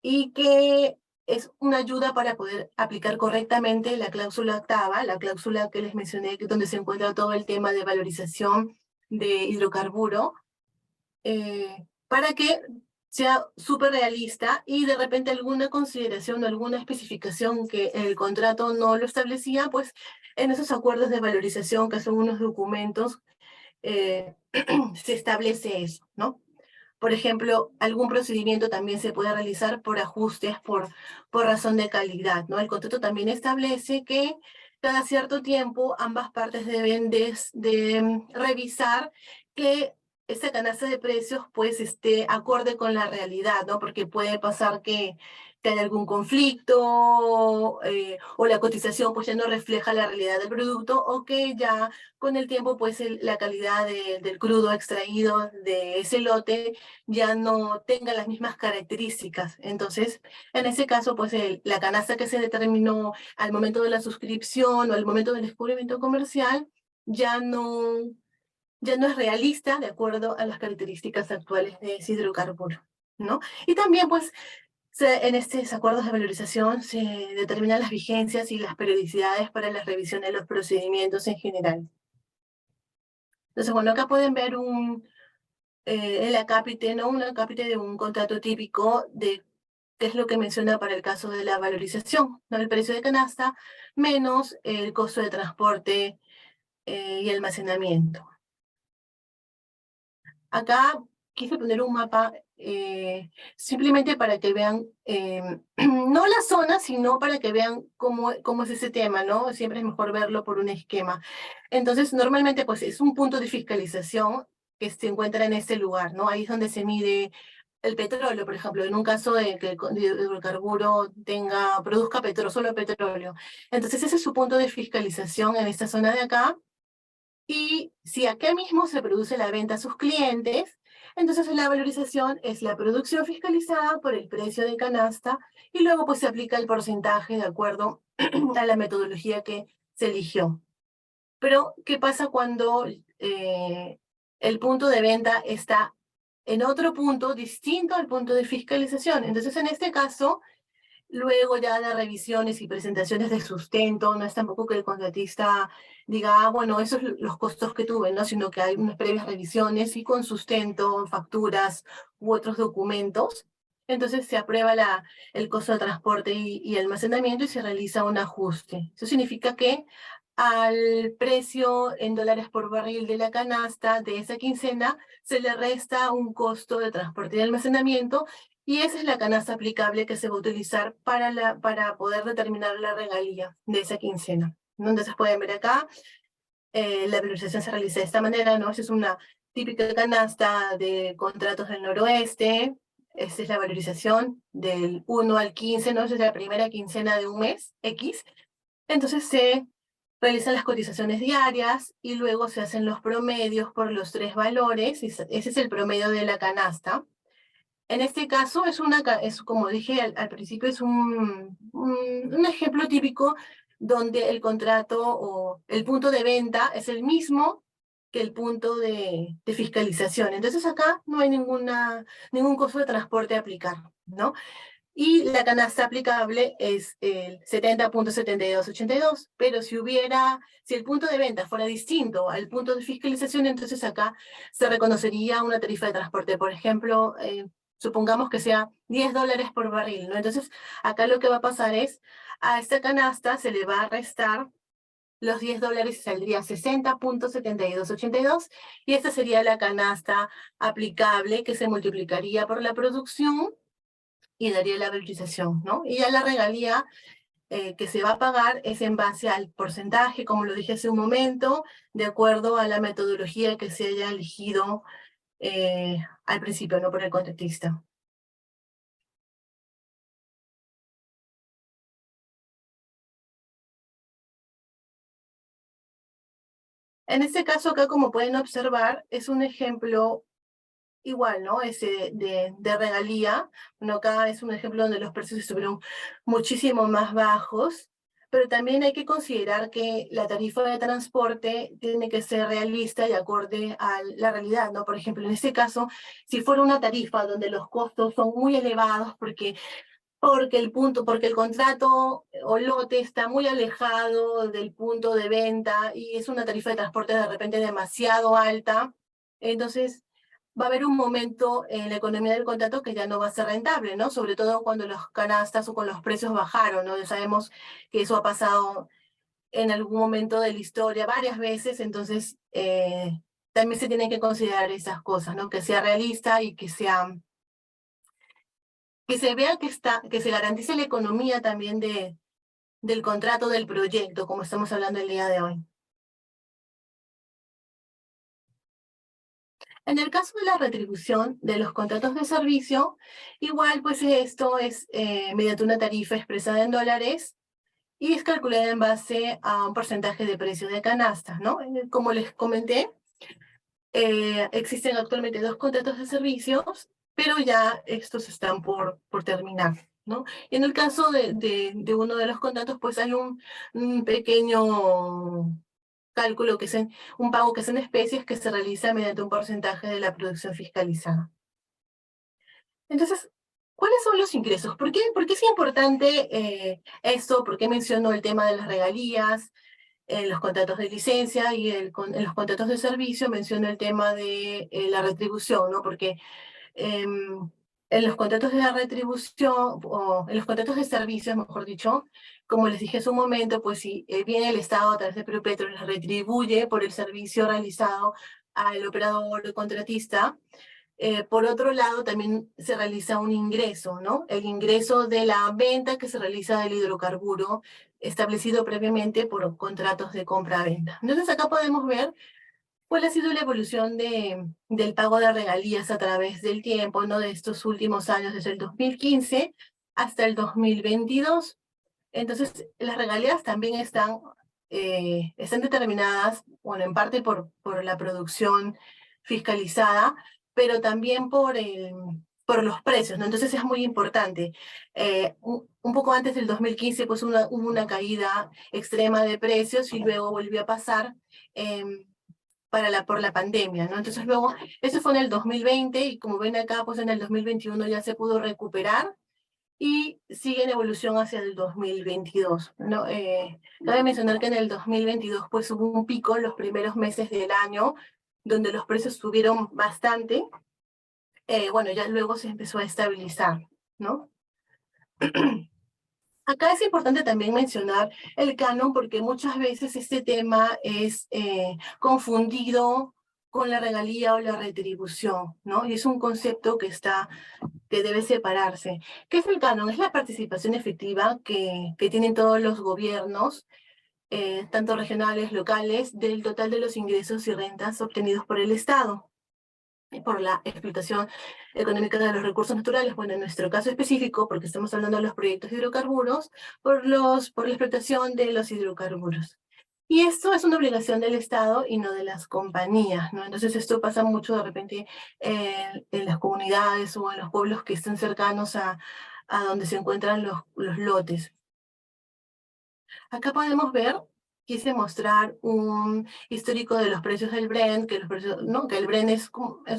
y que es una ayuda para poder aplicar correctamente la cláusula octava, la cláusula que les mencioné, que donde se encuentra todo el tema de valorización de hidrocarburo, para que sea súper realista y de repente alguna consideración o alguna especificación que el contrato no lo establecía, pues en esos acuerdos de valorización, que son unos documentos, se establece eso, ¿no? Por ejemplo, algún procedimiento también se puede realizar por ajustes, por razón de calidad, ¿no? El contrato también establece que cada cierto tiempo ambas partes deben revisar que esta canasta de precios pues esté acorde con la realidad, ¿no? Porque puede pasar que haya algún conflicto o la cotización pues ya no refleja la realidad del producto o que ya con el tiempo pues la calidad del crudo extraído de ese lote ya no tenga las mismas características. Entonces, en ese caso, pues la canasta que se determinó al momento de la suscripción o al momento del descubrimiento comercial ya no, ya no es realista de acuerdo a las características actuales de ese hidrocarburo, ¿no? Y también, pues, en estos acuerdos de valorización se determinan las vigencias y las periodicidades para la revisión de los procedimientos en general. Entonces, bueno, acá pueden ver el acápite, ¿no? Un acápite de un contrato típico de qué es lo que menciona para el caso de la valorización, ¿no? El precio de canasta menos el costo de transporte y almacenamiento. Acá quise poner un mapa simplemente para que vean, no la zona, sino para que vean cómo es ese tema, ¿no? Siempre es mejor verlo por un esquema. Entonces, normalmente, pues es un punto de fiscalización que se encuentra en este lugar, ¿no? Ahí es donde se mide el petróleo, por ejemplo, en un caso de que el hidrocarburo produzca petróleo, solo petróleo. Entonces, ese es su punto de fiscalización en esta zona de acá. Y si acá mismo se produce la venta a sus clientes, entonces la valorización es la producción fiscalizada por el precio de canasta y luego pues se aplica el porcentaje de acuerdo a la metodología que se eligió. Pero, ¿qué pasa cuando el punto de venta está en otro punto distinto al punto de fiscalización? Entonces, en este caso, luego ya de revisiones y presentaciones de sustento, no es tampoco que el contratista diga, ah, bueno, esos son los costos que tuve, ¿no? Sino que hay unas previas revisiones y con sustento, facturas u otros documentos. Entonces se aprueba el costo de transporte y almacenamiento y se realiza un ajuste. Eso significa que al precio en dólares por barril de la canasta de esa quincena se le resta un costo de transporte y almacenamiento y esa es la canasta aplicable que se va a utilizar para poder determinar la regalía de esa quincena. Entonces pueden ver acá, la valorización se realiza de esta manera, ¿no? Esa es una típica canasta de contratos del noroeste. Esta es la valorización del 1 al 15, ¿no? Esa es la primera quincena de un mes, X. Entonces se realizan las cotizaciones diarias y luego se hacen los promedios por los tres valores. Ese es el promedio de la canasta. En este caso es como dije al principio, es un ejemplo típico donde el contrato o el punto de venta es el mismo que el punto de fiscalización. Entonces acá no hay ningún costo de transporte a aplicar, ¿no? Y la canasta aplicable es el 70.7282, pero si el punto de venta fuera distinto al punto de fiscalización, entonces acá se reconocería una tarifa de transporte. Por ejemplo, supongamos que sea $10 por barril, ¿no? Entonces acá lo que va a pasar es, a esta canasta se le va a restar los $10 y saldría 60.7282, y esta sería la canasta aplicable que se multiplicaría por la producción y daría la valorización, ¿no? Y ya la regalía que se va a pagar es en base al porcentaje, como lo dije hace un momento, de acuerdo a la metodología que se haya elegido al principio, no por el contratista. En este caso acá, como pueden observar, es un ejemplo igual, ¿no? Ese de regalía. Bueno, acá es un ejemplo donde los precios estuvieron muchísimo más bajos, pero también hay que considerar que la tarifa de transporte tiene que ser realista y acorde a la realidad, ¿no? Por ejemplo, en este caso, si fuera una tarifa donde los costos son muy elevados porque el contrato o lote está muy alejado del punto de venta y es una tarifa de transporte de repente demasiado alta, entonces va a haber un momento en la economía del contrato que ya no va a ser rentable, ¿no? Sobre todo cuando los canastas o con los precios bajaron, ¿no? Ya sabemos que eso ha pasado en algún momento de la historia varias veces, entonces también se tienen que considerar esas cosas, ¿no? Que sea realista y que se vea que se garantice la economía también del contrato del proyecto, como estamos hablando el día de hoy. En el caso de la retribución de los contratos de servicio, igual pues esto es mediante una tarifa expresada en dólares y es calculada en base a un porcentaje de precio de canasta, ¿no? Como les comenté, existen actualmente 2 contratos de servicios, pero ya estos están por terminar, ¿no? Y en el caso de uno de los contratos, pues hay un pequeño cálculo un pago que es en especies que se realiza mediante un porcentaje de la producción fiscalizada. Entonces, ¿cuáles son los ingresos? ¿Por qué es importante esto? ¿Por qué menciono el tema de las regalías? En los contratos de licencia y en los contratos de servicio menciono el tema de la retribución, ¿no? Porque en los contratos de la retribución, o en los contratos de servicios, mejor dicho, como les dije hace un momento, pues si viene el Estado a través de Perupetro, les retribuye por el servicio realizado al operador o contratista. Por otro lado, también se realiza un ingreso, ¿no? El ingreso de la venta que se realiza del hidrocarburo establecido previamente por contratos de compra-venta. Entonces acá podemos ver cuál ha sido la evolución del pago de regalías a través del tiempo, ¿no? De estos últimos años, desde el 2015 hasta el 2022. Entonces, las regalías también están determinadas, bueno, en parte por la producción fiscalizada, pero también por los precios, ¿no? Entonces es muy importante. Un poco antes del 2015, pues hubo una caída extrema de precios y luego volvió a pasar por la pandemia, ¿no? Entonces luego, eso fue en el 2020 y como ven acá, pues en el 2021 ya se pudo recuperar y sigue en evolución hacia el 2022, ¿no? Cabe mencionar que en el 2022 pues hubo un pico en los primeros meses del año, donde los precios subieron bastante. Bueno, ya luego se empezó a estabilizar, ¿no? Acá es importante también mencionar el canon porque muchas veces este tema es confundido con la regalía o la retribución, ¿no? Y es un concepto que debe separarse. ¿Qué es el canon? Es la participación efectiva que tienen todos los gobiernos, tanto regionales, locales, del total de los ingresos y rentas obtenidos por el Estado y por la explotación económica de los recursos naturales. Bueno, en nuestro caso específico, porque estamos hablando de los proyectos de hidrocarburos, por la explotación de los hidrocarburos. Y esto es una obligación del Estado y no de las compañías, ¿no? Entonces esto pasa mucho de repente en las comunidades o en los pueblos que están cercanos a donde se encuentran los lotes. Acá podemos ver, quise mostrar un histórico de los precios del Brent, que, ¿no? Que el Brent es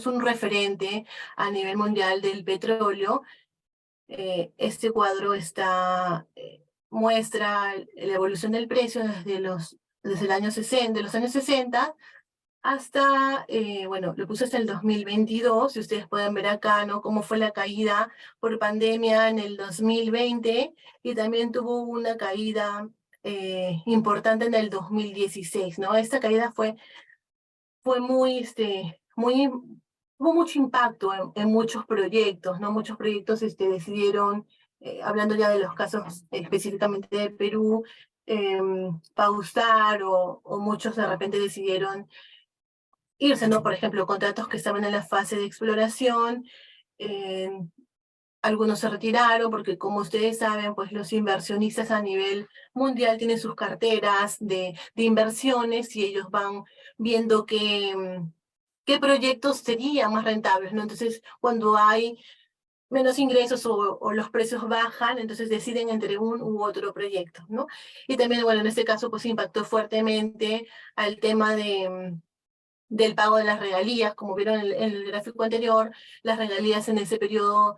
un referente a nivel mundial del petróleo. Este cuadro muestra la evolución del precio desde el año 60, de los años 60 hasta, bueno, lo puse hasta el 2022, y ustedes pueden ver acá, ¿no? Cómo fue la caída por pandemia en el 2020, y también tuvo una caída importante en el 2016, ¿no? Esta caída fue hubo mucho impacto en muchos proyectos, ¿no? Muchos proyectos decidieron, hablando ya de los casos específicamente de Perú, pausar o muchos de repente decidieron irse, ¿no? Por ejemplo, contratos que estaban en la fase de exploración, eh, algunos se retiraron porque, como ustedes saben, pues los inversionistas a nivel mundial tienen sus carteras de inversiones y ellos van viendo qué proyectos serían más rentables, ¿no? Entonces, cuando hay menos ingresos o los precios bajan, entonces deciden entre un u otro proyecto, ¿no? Y también, bueno, en este caso, pues impactó fuertemente al tema del pago de las regalías. Como vieron en el gráfico anterior, las regalías en ese periodo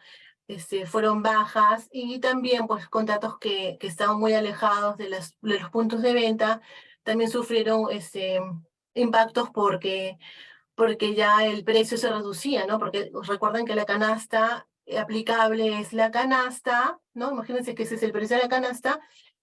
fueron bajas, y también pues contratos que estaban muy alejados de los puntos de venta también sufrieron impactos porque ya el precio se reducía, ¿no? Porque recuerden que la canasta aplicable es la canasta, ¿no? Imagínense que ese es el precio de la canasta,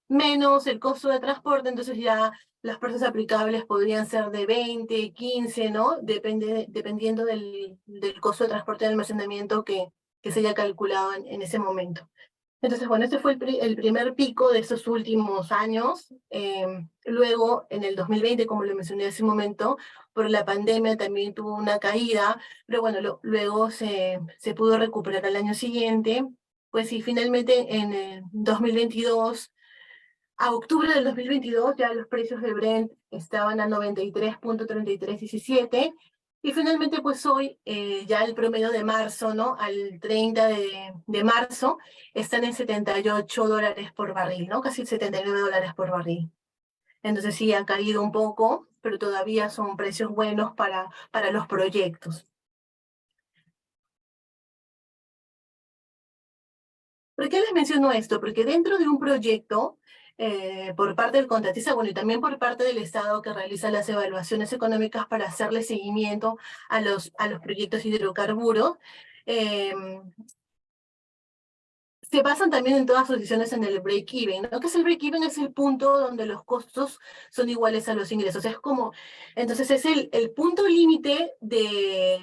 menos el costo de transporte, entonces ya los precios aplicables podrían ser de 20, 15, ¿no? Dependiendo del costo de transporte y almacenamiento que se haya calculado en ese momento. Entonces, bueno, este fue el primer pico de estos últimos años. Luego, en el 2020, como lo mencioné hace un momento, por la pandemia también tuvo una caída, pero bueno, luego se pudo recuperar al año siguiente. Pues sí, finalmente en 2022, a octubre del 2022, ya los precios de Brent estaban a 93.3317. Y finalmente, pues hoy, ya el promedio de marzo, ¿no? Al 30 de marzo, están en $78 por barril, ¿no? Casi $79 por barril. Entonces sí, ha caído un poco, pero todavía son precios buenos para los proyectos. ¿Por qué les menciono esto? Porque dentro de un proyecto, por parte del contratista, bueno, y también por parte del Estado, que realiza las evaluaciones económicas para hacerle seguimiento a los proyectos hidrocarburos, eh, se basan también en todas sus decisiones en el break-even, ¿no? ¿Qué es el break-even? Es el punto donde los costos son iguales a los ingresos. Es como, entonces es el punto límite de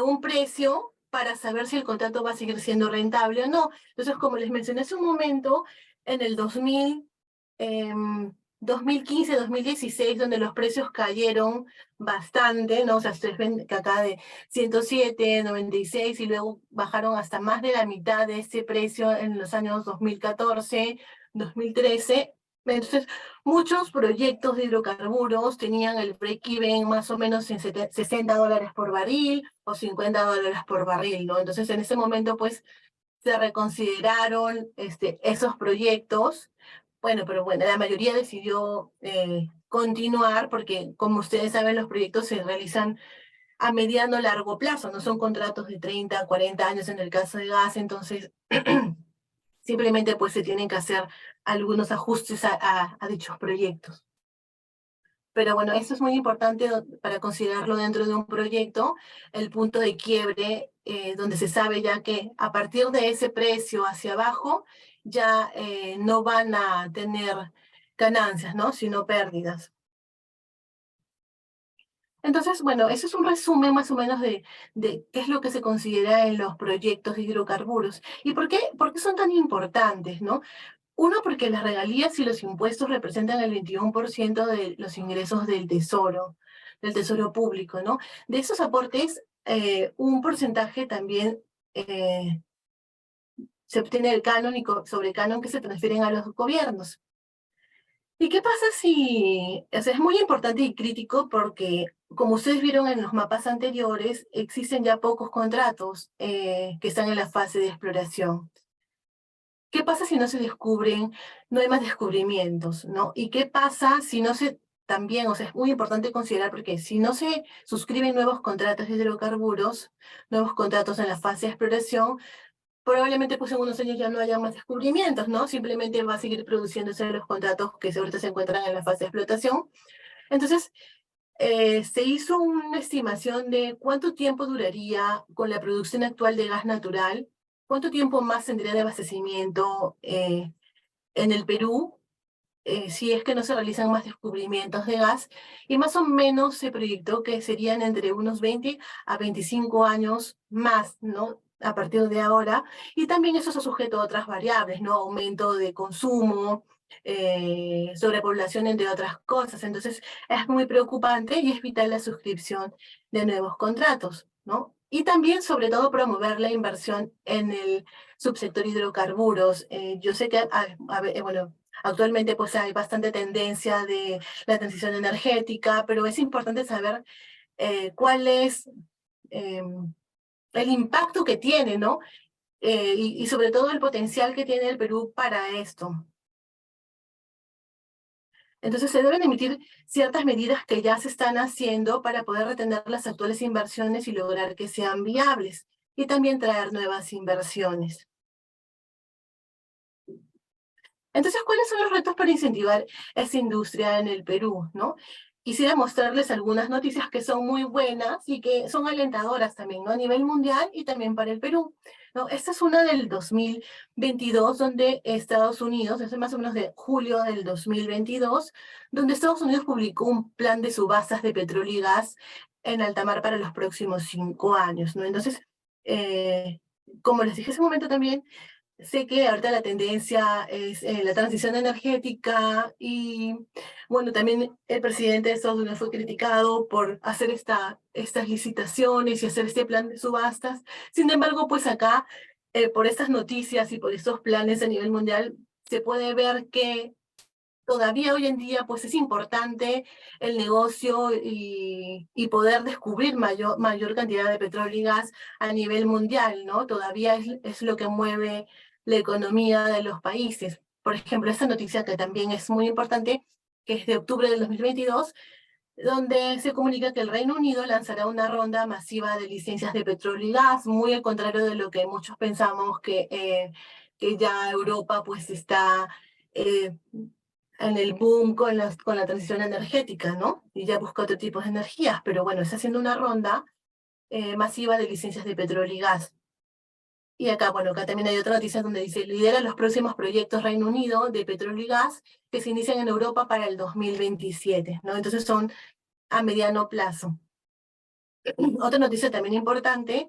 un precio para saber si el contrato va a seguir siendo rentable o no. Entonces, como les mencioné hace un momento, en el 2015, 2016, donde los precios cayeron bastante, ¿no? O sea, ustedes ven que acá de 107, 96, y luego bajaron hasta más de la mitad de ese precio en los años 2014, 2013. Entonces, muchos proyectos de hidrocarburos tenían el break-even más o menos en $60 por barril o $50 por barril, ¿no? Entonces, en ese momento, pues, se reconsideraron esos proyectos. Bueno, pero bueno, la mayoría decidió continuar porque, como ustedes saben, los proyectos se realizan a mediano largo plazo, no son contratos de 30, 40 años en el caso de gas. Entonces simplemente pues se tienen que hacer algunos ajustes a dichos proyectos. Pero bueno, esto es muy importante para considerarlo dentro de un proyecto, el punto de quiebre, donde se sabe ya que a partir de ese precio hacia abajo ya no van a tener ganancias, ¿no? Sino pérdidas. Entonces, bueno, eso es un resumen más o menos de qué es lo que se considera en los proyectos de hidrocarburos. ¿Y por qué son tan importantes, no? Uno, porque las regalías y los impuestos representan el 21% de los ingresos del tesoro público, ¿no? De esos aportes, un porcentaje también se obtiene del canon y sobre canon que se transfieren a los gobiernos. ¿Y qué pasa si, o sea, es muy importante y crítico porque, como ustedes vieron en los mapas anteriores, existen ya pocos contratos que están en la fase de exploración? ¿Qué pasa si no se descubren, no hay más descubrimientos, ¿no? ¿Y qué pasa si no se, también, o sea, es muy importante considerar, porque si no se suscriben nuevos contratos de hidrocarburos, nuevos contratos en la fase de exploración, probablemente pues en unos años ya no haya más descubrimientos, ¿no? Simplemente va a seguir produciéndose los contratos que ahorita se encuentran en la fase de explotación. Entonces, se hizo una estimación de cuánto tiempo duraría con la producción actual de gas natural, cuánto tiempo más tendría de abastecimiento en el Perú, si es que no se realizan más descubrimientos de gas, y más o menos se proyectó que serían entre unos 20 a 25 años más, ¿no? A partir de ahora, y también eso está sujeto a otras variables, ¿no? Aumento de consumo, sobrepoblación, entre otras cosas. Entonces, es muy preocupante y es vital la suscripción de nuevos contratos, ¿no? Y también, sobre todo, promover la inversión en el subsector hidrocarburos. Yo sé que, bueno, actualmente pues hay bastante tendencia de la transición energética, pero es importante saber cuál es el impacto que tiene, ¿no? Y sobre todo el potencial que tiene el Perú para esto. Entonces se deben emitir ciertas medidas que ya se están haciendo para poder retener las actuales inversiones y lograr que sean viables, y también traer nuevas inversiones. Entonces, ¿cuáles son los retos para incentivar esa industria en el Perú, no? Quisiera mostrarles algunas noticias que son muy buenas y que son alentadoras también, ¿no? A nivel mundial y también para el Perú, ¿no? Esta es una del 2022, donde Estados Unidos, es más o menos de julio del 2022, donde Estados Unidos publicó un plan de subastas de petróleo y gas en alta mar para los próximos 5 años, ¿no? Entonces, como les dije hace un momento también, sé que ahorita la tendencia es la transición energética y, bueno, también el presidente de Estados Unidos fue criticado por hacer estas licitaciones y hacer este plan de subastas. Sin embargo, pues acá, por estas noticias y por estos planes a nivel mundial, se puede ver que todavía hoy en día pues es importante el negocio y poder descubrir mayor cantidad de petróleo y gas a nivel mundial, ¿no? Todavía es lo que mueve la economía de los países. Por ejemplo, esta noticia que también es muy importante, que es de octubre del 2022, donde se comunica que el Reino Unido lanzará una ronda masiva de licencias de petróleo y gas, muy al contrario de lo que muchos pensamos que ya Europa pues está eh, en el boom con la transición energética, ¿no? Y ya busca otro tipo de energías, pero bueno, está haciendo una ronda masiva de licencias de petróleo y gas. Y acá, bueno, acá también hay otra noticia donde dice, lidera los próximos proyectos Reino Unido de petróleo y gas que se inician en Europa para el 2027, ¿no? Entonces son a mediano plazo. Otra noticia también importante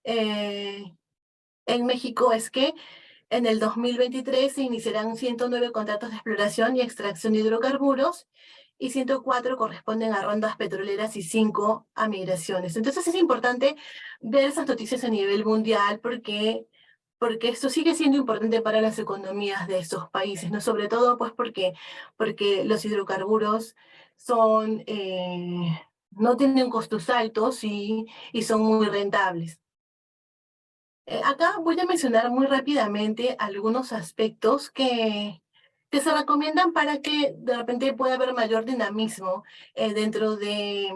en México es que en el 2023 se iniciarán 109 contratos de exploración y extracción de hidrocarburos y 104 corresponden a rondas petroleras y 5 a migraciones. Entonces es importante ver esas noticias a nivel mundial porque esto sigue siendo importante para las economías de estos países, ¿no? Sobre todo pues porque los hidrocarburos son, no tienen costos altos y son muy rentables. Acá voy a mencionar muy rápidamente algunos aspectos que se recomiendan para que de repente pueda haber mayor dinamismo dentro de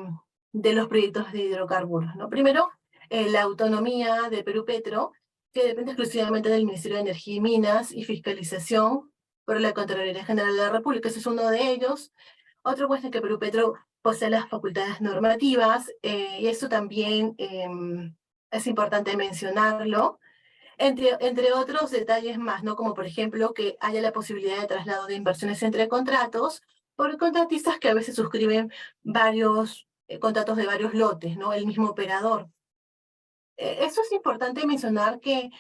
los proyectos de hidrocarburos, ¿no? Primero, la autonomía de Perú Petro, que depende exclusivamente del Ministerio de Energía y Minas y Fiscalización por la Contraloría General de la República. Ese es uno de ellos. Otro pues es que Perú Petro posee las facultades normativas y esto también es importante mencionarlo, entre otros detalles más, ¿no? Como por ejemplo que haya la posibilidad de traslado de inversiones entre contratos por contratistas que a veces suscriben varios contratos de varios lotes, ¿no? El mismo operador. Eso es importante mencionar que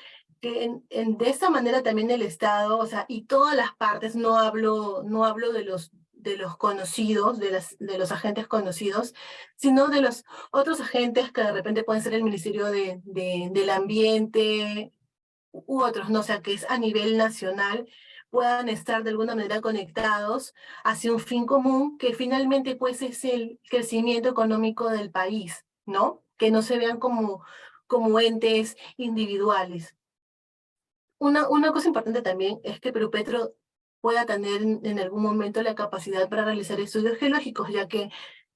de esta manera también el Estado, o sea, y todas las partes, no hablo de los conocidos, de los agentes conocidos, sino de los otros agentes que de repente pueden ser el Ministerio del Ambiente u otros, no, o sea, que es a nivel nacional, puedan estar de alguna manera conectados hacia un fin común que finalmente pues es el crecimiento económico del país, ¿no? Que no se vean como entes individuales. Una cosa importante también es que Perú Petro pueda tener en algún momento la capacidad para realizar estudios geológicos, ya que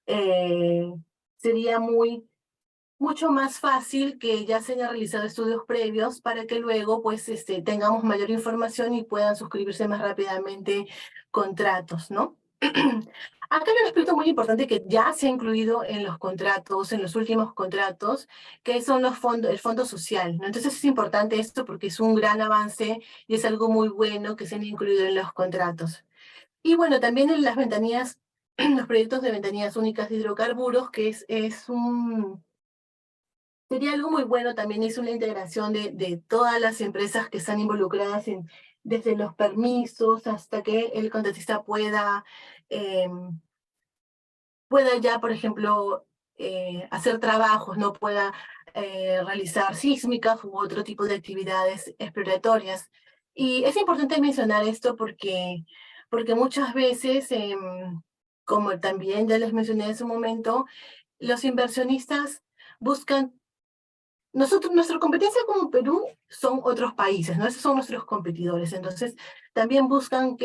eh, sería mucho más fácil que ya se hayan realizado estudios previos para que luego pues tengamos mayor información y puedan suscribirse más rápidamente contratos, ¿no? Acá hay un aspecto muy importante que ya se ha incluido en los contratos, en los últimos contratos, que son el fondo social, ¿no? Entonces es importante esto porque es un gran avance y es algo muy bueno que se han incluido en los contratos. Y bueno, también en las ventanillas, los proyectos de ventanillas únicas de hidrocarburos, que sería algo muy bueno también, es una integración de todas las empresas que están involucradas desde los permisos hasta que el contratista pueda ya, por ejemplo, hacer trabajos, no pueda realizar sísmicas u otro tipo de actividades exploratorias. Y es importante mencionar esto porque muchas veces, como también ya les mencioné en su momento, los inversionistas buscan, nuestra competencia como Perú son otros países, ¿no? Esos son nuestros competidores. Entonces, también buscan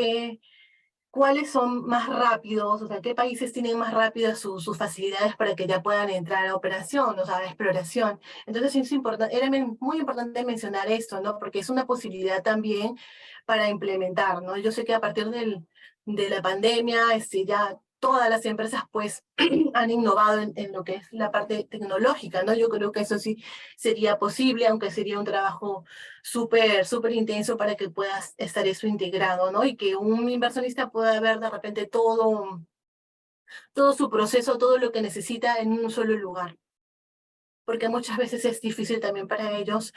cuáles son más rápidos, o sea, qué países tienen más rápidas sus facilidades para que ya puedan entrar a operación, o sea, a exploración. Entonces, es importante, era muy importante mencionar esto, ¿no? Porque es una posibilidad también para implementar, ¿no? Yo sé que a partir de la pandemia, ya todas las empresas, pues, han innovado en lo que es la parte tecnológica, ¿no? Yo creo que eso sí sería posible, aunque sería un trabajo súper intenso para que puedas estar eso integrado, ¿no? Y que un inversionista pueda ver de repente todo su proceso, todo lo que necesita en un solo lugar. Porque muchas veces es difícil también para ellos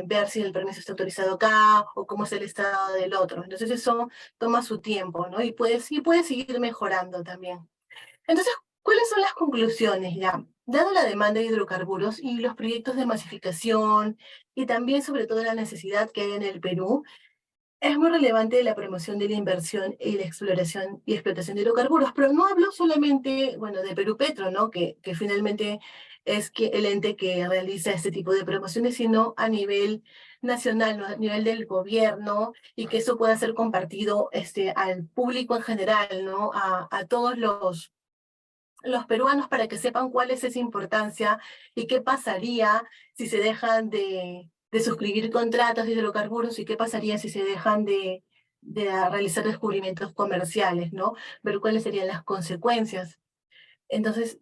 ver si el permiso está autorizado acá o cómo es el estado del otro. Entonces eso toma su tiempo, ¿no? Y puede seguir mejorando también. Entonces, ¿cuáles son las conclusiones ya? Dado la demanda de hidrocarburos y los proyectos de masificación y también sobre todo la necesidad que hay en el Perú, es muy relevante la promoción de la inversión y la exploración y explotación de hidrocarburos, pero no hablo solamente, bueno, de Perú Petro, ¿no? Que finalmente es el ente que realiza este tipo de promociones, sino a nivel nacional, ¿no? A nivel del gobierno, y que eso pueda ser compartido al público en general, ¿no? A todos los peruanos para que sepan cuál es esa importancia y qué pasaría si se dejan de suscribir contratos de hidrocarburos y qué pasaría si se dejan de realizar descubrimientos comerciales, ¿no? Ver cuáles serían las consecuencias. Entonces,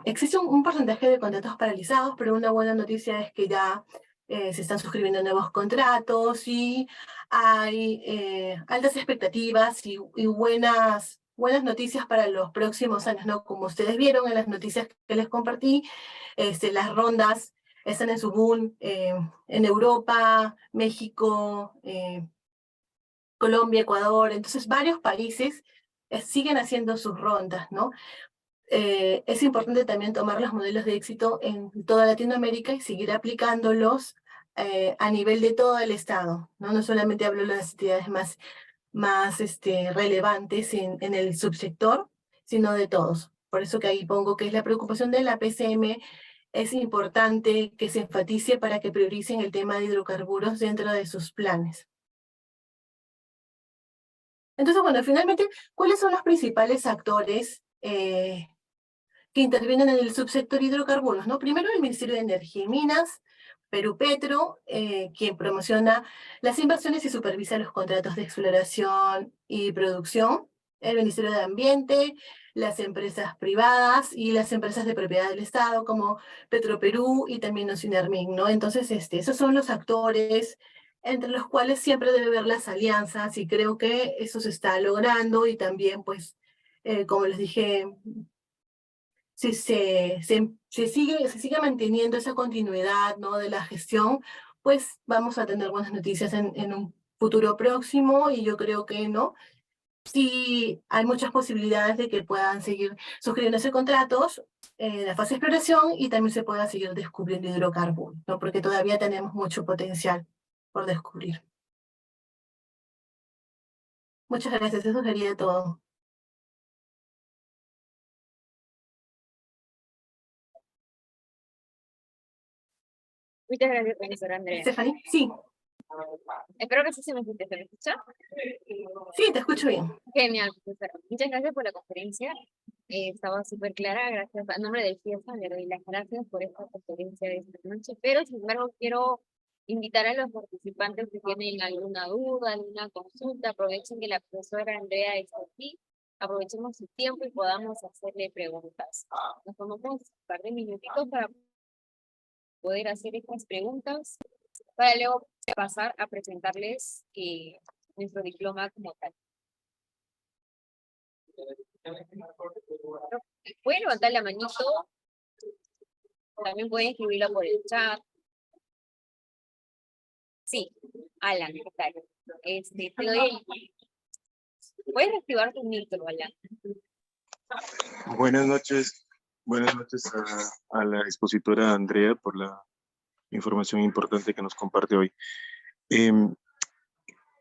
existe un porcentaje de contratos paralizados, pero una buena noticia es que ya se están suscribiendo nuevos contratos y hay altas expectativas y buenas noticias para los próximos años, ¿no? Como ustedes vieron en las noticias que les compartí, las rondas están en su boom en Europa, México, Colombia, Ecuador, entonces varios países siguen haciendo sus rondas, ¿no? Es importante también tomar los modelos de éxito en toda Latinoamérica y seguir aplicándolos a nivel de todo el Estado, ¿no? No solamente hablo de las actividades más relevantes en el subsector, sino de todos. Por eso que ahí pongo que es la preocupación de la PCM, es importante que se enfatice para que prioricen el tema de hidrocarburos dentro de sus planes. Entonces, bueno, finalmente, ¿cuáles son los principales actores que intervienen en el subsector hidrocarburos, ¿no? Primero el Ministerio de Energía y Minas, Perú Petro, quien promociona las inversiones y supervisa los contratos de exploración y producción, el Ministerio de Ambiente, las empresas privadas y las empresas de propiedad del Estado como Petroperú y también Ocinermin, ¿no? Entonces, esos son los actores entre los cuales siempre debe haber las alianzas y creo que eso se está logrando y también, pues, como les dije, si se sigue manteniendo esa continuidad, ¿no? De la gestión, pues vamos a tener buenas noticias en un futuro próximo y yo creo que no. Sí, hay muchas posibilidades de que puedan seguir suscribiéndose contratos en la fase de exploración y también se pueda seguir descubriendo hidrocarburos, ¿no? Porque todavía tenemos mucho potencial por descubrir. Muchas gracias, eso sería todo. Muchas gracias, profesora Andrea. Stephanie, sí, Espero que sí se me escuche. ¿Se me escucha? sí, te escucho bien. Genial, profesora. Muchas gracias por la conferencia. Estaba súper clara. Gracias. A nombre del FIESA le doy las gracias por esta conferencia de esta noche. Pero, sin embargo, quiero invitar a los participantes que tienen alguna duda, alguna consulta. Aprovechen que la profesora Andrea está aquí. Aprovechemos su tiempo y podamos hacerle preguntas. Nos tomamos un par de minutitos para poder hacer estas preguntas, para luego pasar a presentarles nuestro diploma como tal. Pueden levantar la manito, también pueden escribirlo por el chat. Sí, Alan, ¿qué tal? Te doy puedes activar tu micro, Alan. Buenas noches. Buenas noches a la expositora Andrea por la información importante que nos comparte hoy. Em,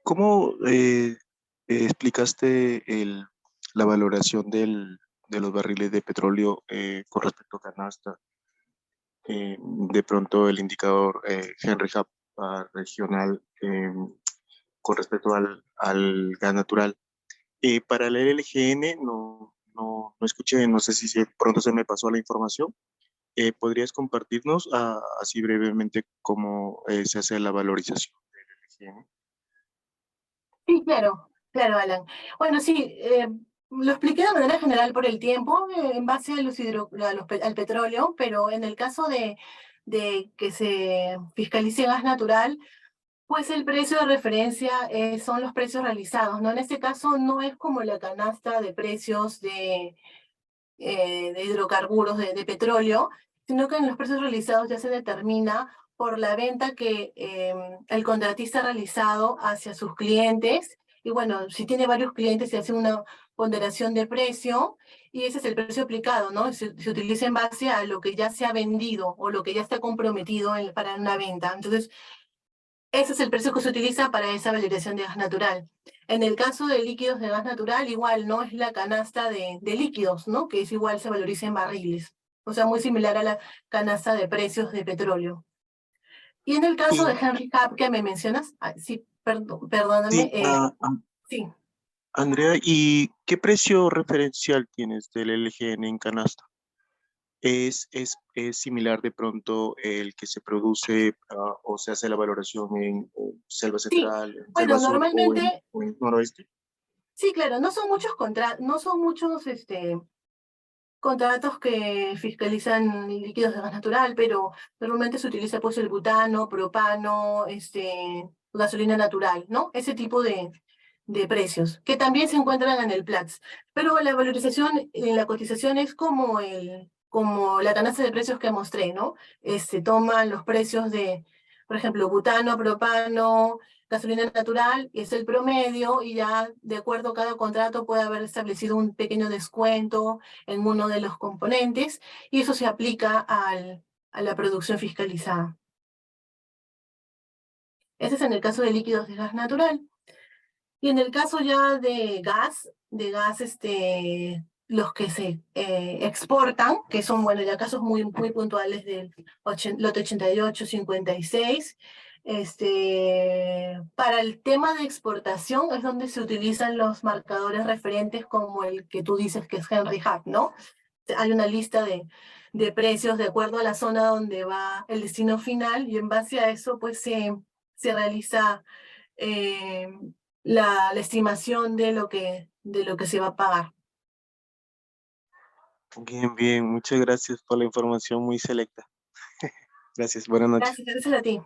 ¿Cómo explicaste la valoración de los barriles de petróleo con respecto a canasta? De pronto el indicador Henry Hub regional con respecto al gas natural. Para el LGN no escuché, no sé si pronto se me pasó la información. ¿Podrías compartirnos así brevemente cómo se hace la valorización del LGN? Sí, claro, claro, Alan. Bueno, sí, lo expliqué de manera general por el tiempo, en base a al petróleo, pero en el caso de que se fiscalice gas natural, pues el precio de referencia son los precios realizados, ¿no? En este caso no es como la canasta de precios de hidrocarburos, de petróleo, sino que en los precios realizados ya se determina por la venta que el contratista ha realizado hacia sus clientes. Y bueno, si tiene varios clientes, se hace una ponderación de precio y ese es el precio aplicado, ¿no? Se utiliza en base a lo que ya se ha vendido o lo que ya está comprometido para una venta. Entonces, ese es el precio que se utiliza para esa valoración de gas natural. En el caso de líquidos de gas natural, igual no es la canasta de líquidos, ¿no? Que es igual, se valoriza en barriles. O sea, muy similar a la canasta de precios de petróleo. Y en el caso de Y Henry Hub que me mencionas, sí, perdóname, sí, sí. Andrea, ¿y qué precio referencial tienes del LGN en canasta? ¿Es similar de pronto el que se produce o se hace la valoración en Selva Sí, Central, en Selva bueno, Sur normalmente, o en Noroeste? sí, claro, no son muchos contratos que fiscalizan líquidos de gas natural, pero normalmente se utiliza pues el butano, propano, gasolina natural, ¿no? Ese tipo de precios, que también se encuentran en el Platts. Pero la valorización en la cotización es como la canasta de precios que mostré, ¿no? Toman los precios de, por ejemplo, butano, propano, gasolina natural, es el promedio, y ya de acuerdo a cada contrato puede haber establecido un pequeño descuento en uno de los componentes, y eso se aplica a la producción fiscalizada. Ese es en el caso de líquidos de gas natural. Y en el caso ya de gas, los que se exportan, que son, bueno, ya casos muy puntuales del lote 88, 56, para el tema de exportación es donde se utilizan los marcadores referentes como el que tú dices que es Henry Hub, ¿no? Hay una lista de precios de acuerdo a la zona donde va el destino final y en base a eso pues se realiza eh, la estimación de lo que se va a pagar. Bien, bien, muchas gracias por la información muy selecta. Gracias, buenas noches. Gracias a ti.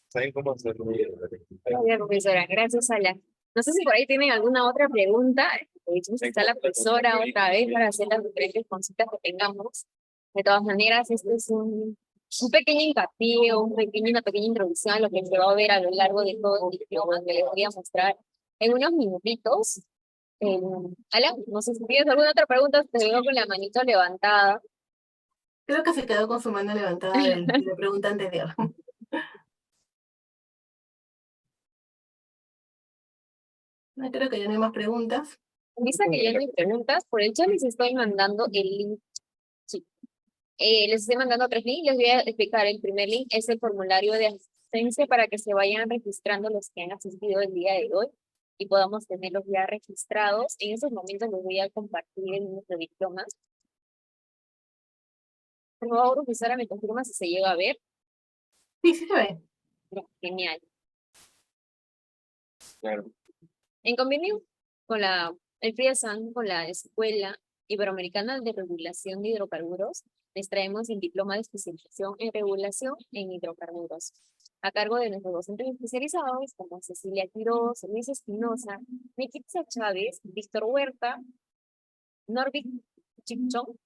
¿Saben cómo hacerlo? Gracias, profesora. Gracias, Ala. No sé si por ahí tienen alguna otra pregunta. Aprovechemos que está la profesora otra vez para hacer las diferentes consultas que tengamos. De todas maneras, este es un pequeño hincapié, una pequeña introducción a lo que se va a ver a lo largo de todo el diploma que les voy a mostrar en unos minutitos. Eh, Alan, no sé si tienes alguna otra pregunta, te veo con la manito levantada. Creo que se quedó con su mano levantada de la pregunta anterior. No, creo que ya no hay más preguntas. Vista que ya no hay preguntas, por el chat les estoy mandando el link. Sí. Les estoy mandando 3 links, les voy a explicar. El primer link es el formulario de asistencia para que se vayan registrando los que han asistido el día de hoy y podamos tenerlos ya registrados. En estos momentos les voy a compartir el nuestro diploma. Por favor, profesora, me confirma si se llega a ver. Sí, sí se ve. Ya, genial. Claro. En convenio con el FRIASAN, con la Escuela Iberoamericana de Regulación de Hidrocarburos, les traemos el diploma de especialización en regulación en hidrocarburos, a cargo de nuestros docentes especializados como Cecilia Quiroz, Luis Espinosa, Nikitza Chávez, Víctor Huerta, Norbit Chipchón,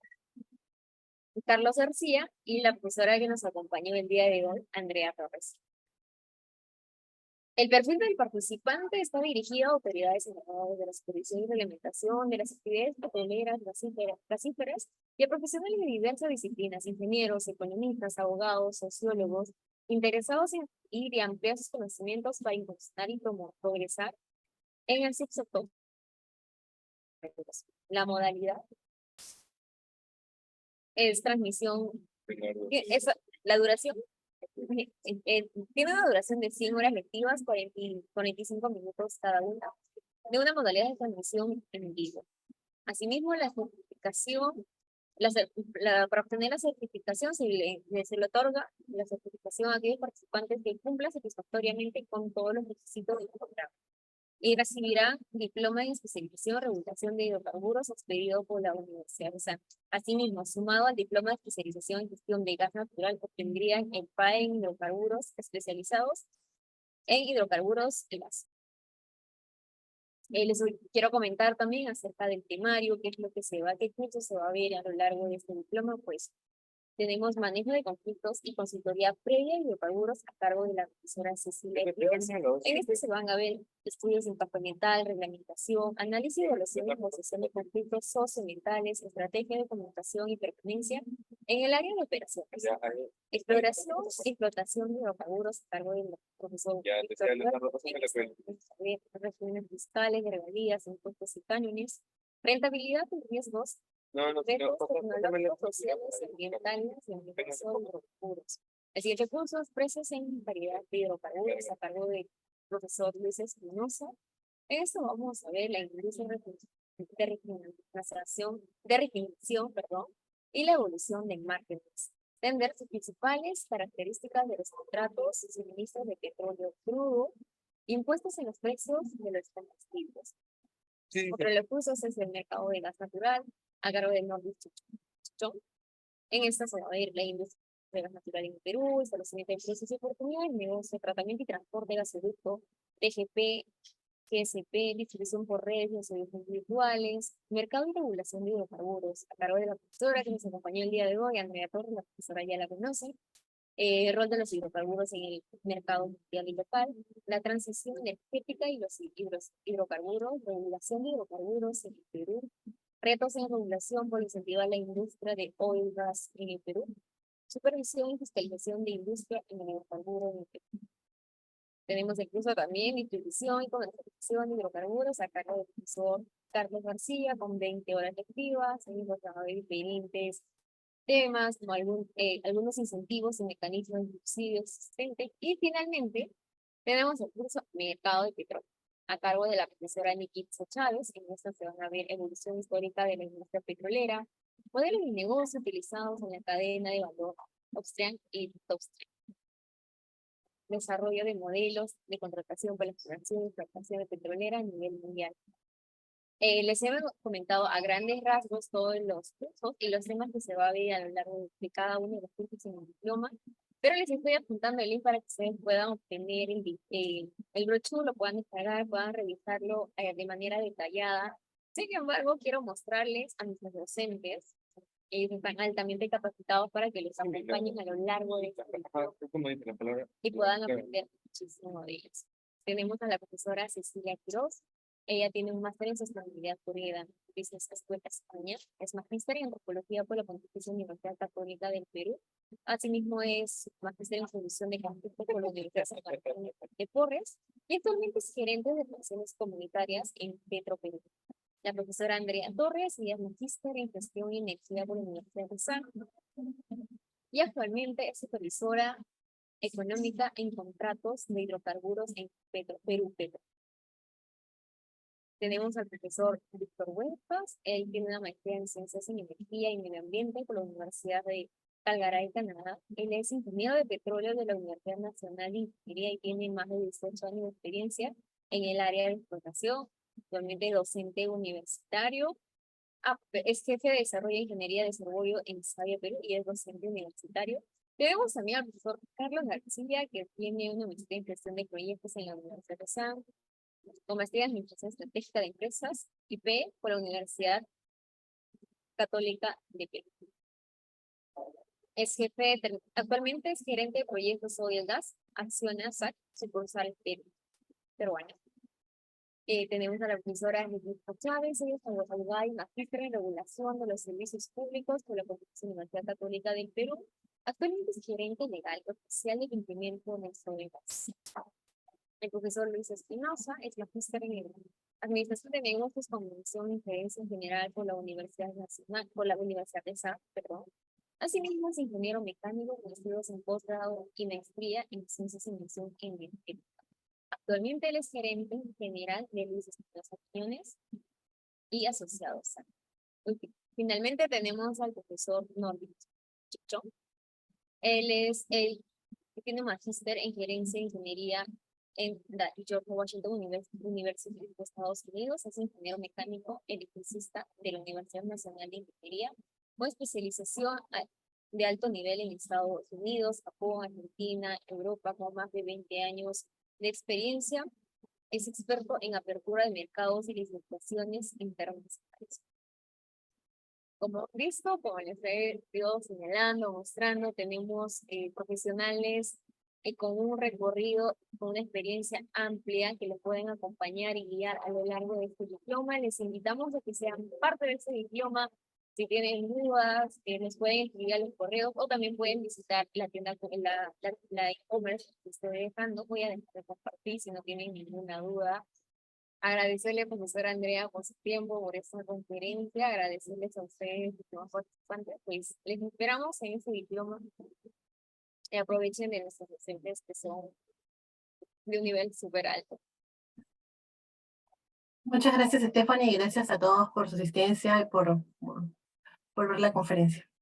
Carlos García y la profesora que nos acompañó el día de hoy, Andrea Torres. El perfil del participante está dirigido a autoridades encargadas de la supervisión y reglamentación de las actividades petroleras, gasíferas y a profesionales de diversas disciplinas, ingenieros, economistas, abogados, sociólogos, interesados en ir y ampliar sus conocimientos para impulsar y progresar en el subsector. La modalidad es transmisión, la duración tiene una duración de 100 horas lectivas, 45 minutos cada una, de una modalidad de transmisión en vivo. Asimismo, la certificación, para obtener la certificación se le otorga la certificación a aquellos participantes que cumplan satisfactoriamente con todos los requisitos del programa. Y recibirá diploma en especialización en regulación de hidrocarburos expedido por la universidad. O sea, asimismo, sumado al diploma de especialización en gestión de gas natural, obtendrían el PAE en hidrocarburos especializados en hidrocarburos y gas. Quiero comentar también acerca del temario, qué curso se va a ver a lo largo de este diploma. Pues tenemos manejo de conflictos y consultoría previa de hidrocarburos a cargo de la profesora Cecilia Quiroz. En este se van a ver estudios de impacto ambiental, reglamentación, análisis de evaluación y negociación de conflictos socioambientales, estrategia de comunicación y permanencia en el área de operaciones. Exploración y explotación de hidrocarburos a cargo del profesor regímenes fiscales, de regalías, impuestos y cánones, rentabilidad y riesgos, retos tecnológicos, sociales, ambientales y ambientalización de hidrocarburos. El siguiente curso es precios en variedad de hidrocarburos a cargo del profesor Luis Espinosa. En esto vamos a ver la industria de refinación, y la evolución del margen. Entender sus principales características de los contratos y suministros de petróleo crudo, impuestos en los precios de los combustibles. Otro de los cursos es el mercado de gas natural, a cargo del Nordic Chichón. En esta se va a ver la industria de gas natural en Perú, establecimiento de precios y oportunidades, negocio, tratamiento y transporte de gasoducto, TGP, GSP, distribución por redes de servicios virtuales, mercado y regulación de hidrocarburos, a cargo de la profesora que nos acompañó el día de hoy, Andrea Torres, la profesora ya la conoce. El rol de los hidrocarburos en el mercado mundial y local, la transición energética y los hidrocarburos, regulación de hidrocarburos en el Perú, retos en regulación por incentivar la industria de oil gas en el Perú, supervisión y fiscalización de industria en el hidrocarburo en el Perú. Tenemos el curso también distribución y comercialización de hidrocarburos a cargo del profesor Carlos García con 20 horas lectivas. Ahí vamos a ver diferentes temas, como algunos incentivos y mecanismos de subsidio existentes. Y finalmente, tenemos el curso Mercado de Petróleo, a cargo de la profesora Nikitza Chávez. En esta se van a ver evolución histórica de la industria petrolera, modelos de negocio utilizados en la cadena de valor upstream y downstream, desarrollo de modelos de contratación para la exploración y explotación de petrolera a nivel mundial. Les he comentado a grandes rasgos todos los cursos y los temas que se va a ver a lo largo de cada uno de los cursos en el diploma, pero les estoy apuntando el link para que ustedes puedan obtener el brochure, lo puedan descargar, puedan revisarlo de manera detallada. Sin embargo, quiero mostrarles a nuestros docentes, ellos están altamente capacitados para que los acompañen a lo largo de este y puedan aprender muchísimo de ellos. Tenemos a la profesora Cecilia Quiroz. Ella tiene un máster en sostenibilidad por Business School España. Es magíster en antropología por la Pontificia Universidad Católica del Perú. Asimismo es magíster en solución de conflictos por la Universidad de Porres y actualmente es gerente de relaciones comunitarias en Petroperú. La profesora Andrea Torres, ella es magíster en gestión y energía por la Universidad de San. Y actualmente es supervisora económica en contratos de hidrocarburos en Perú. Tenemos al profesor Víctor Huertas. Él tiene una maestría en Ciencias en Energía y Medio Ambiente por la Universidad de Calgary, Canadá. Él es ingeniero de petróleo de la Universidad Nacional de Ingeniería y tiene más de 18 años de experiencia en el área de explotación. Actualmente docente universitario. Es jefe de desarrollo de ingeniería de desarrollo en Sabia, Perú, y es docente universitario. Tenemos también al profesor Carlos García, que tiene una maestría en gestión de proyectos en la Universidad de San, con maestría en Administración Estratégica de Empresas, IP, por la Universidad Católica de Perú. Actualmente es gerente de proyectos Oil Gas, Acciona SAC, sucursal Perú. peruana. Tenemos a la profesora Angélica Chávez, ella es abogada y magíster en regulación de los servicios públicos por la Pontificia Universidad Católica del Perú. Actualmente es gerente legal oficial de cumplimiento de Soberas. El profesor Luis Espinosa es magíster en Administración de Negocios con mención en Gerencia General por la Universidad Nacional, por la Universidad de SAP, perdón. Asimismo, es ingeniero mecánico con estudios en posgrado y maestría en Ciencias y Mención en Energética. Actualmente él es gerente general de Luis Espinosa Quiñones y asociados. Finalmente tenemos al profesor Norberto Chichón. Él tiene un magíster en gerencia e ingeniería en la George Washington University de Estados Unidos. Es ingeniero mecánico electricista de la Universidad Nacional de Ingeniería, con especialización de alto nivel en Estados Unidos, Japón, Argentina, Europa, con más de 20 años de experiencia. Es experto en apertura de mercados y licitaciones internacionales. Como visto, como les he ido señalando, mostrando, tenemos profesionales con un recorrido, con una experiencia amplia que les pueden acompañar y guiar a lo largo de este diploma. Les invitamos a que sean parte de este diploma. Si tienen dudas, nos pueden escribir a los correos o también pueden visitar la tienda, la e-commerce que estoy dejando. Voy a dejar de compartir si no tienen ninguna duda. Agradecerle, profesora Andrea, por su tiempo, por esta conferencia. Agradecerles a ustedes, los participantes. Pues les esperamos en este diploma. Y aprovechen de nuestros docentes que son de un nivel súper alto. Muchas gracias, Stephanie, y gracias a todos por su asistencia y por ver la conferencia.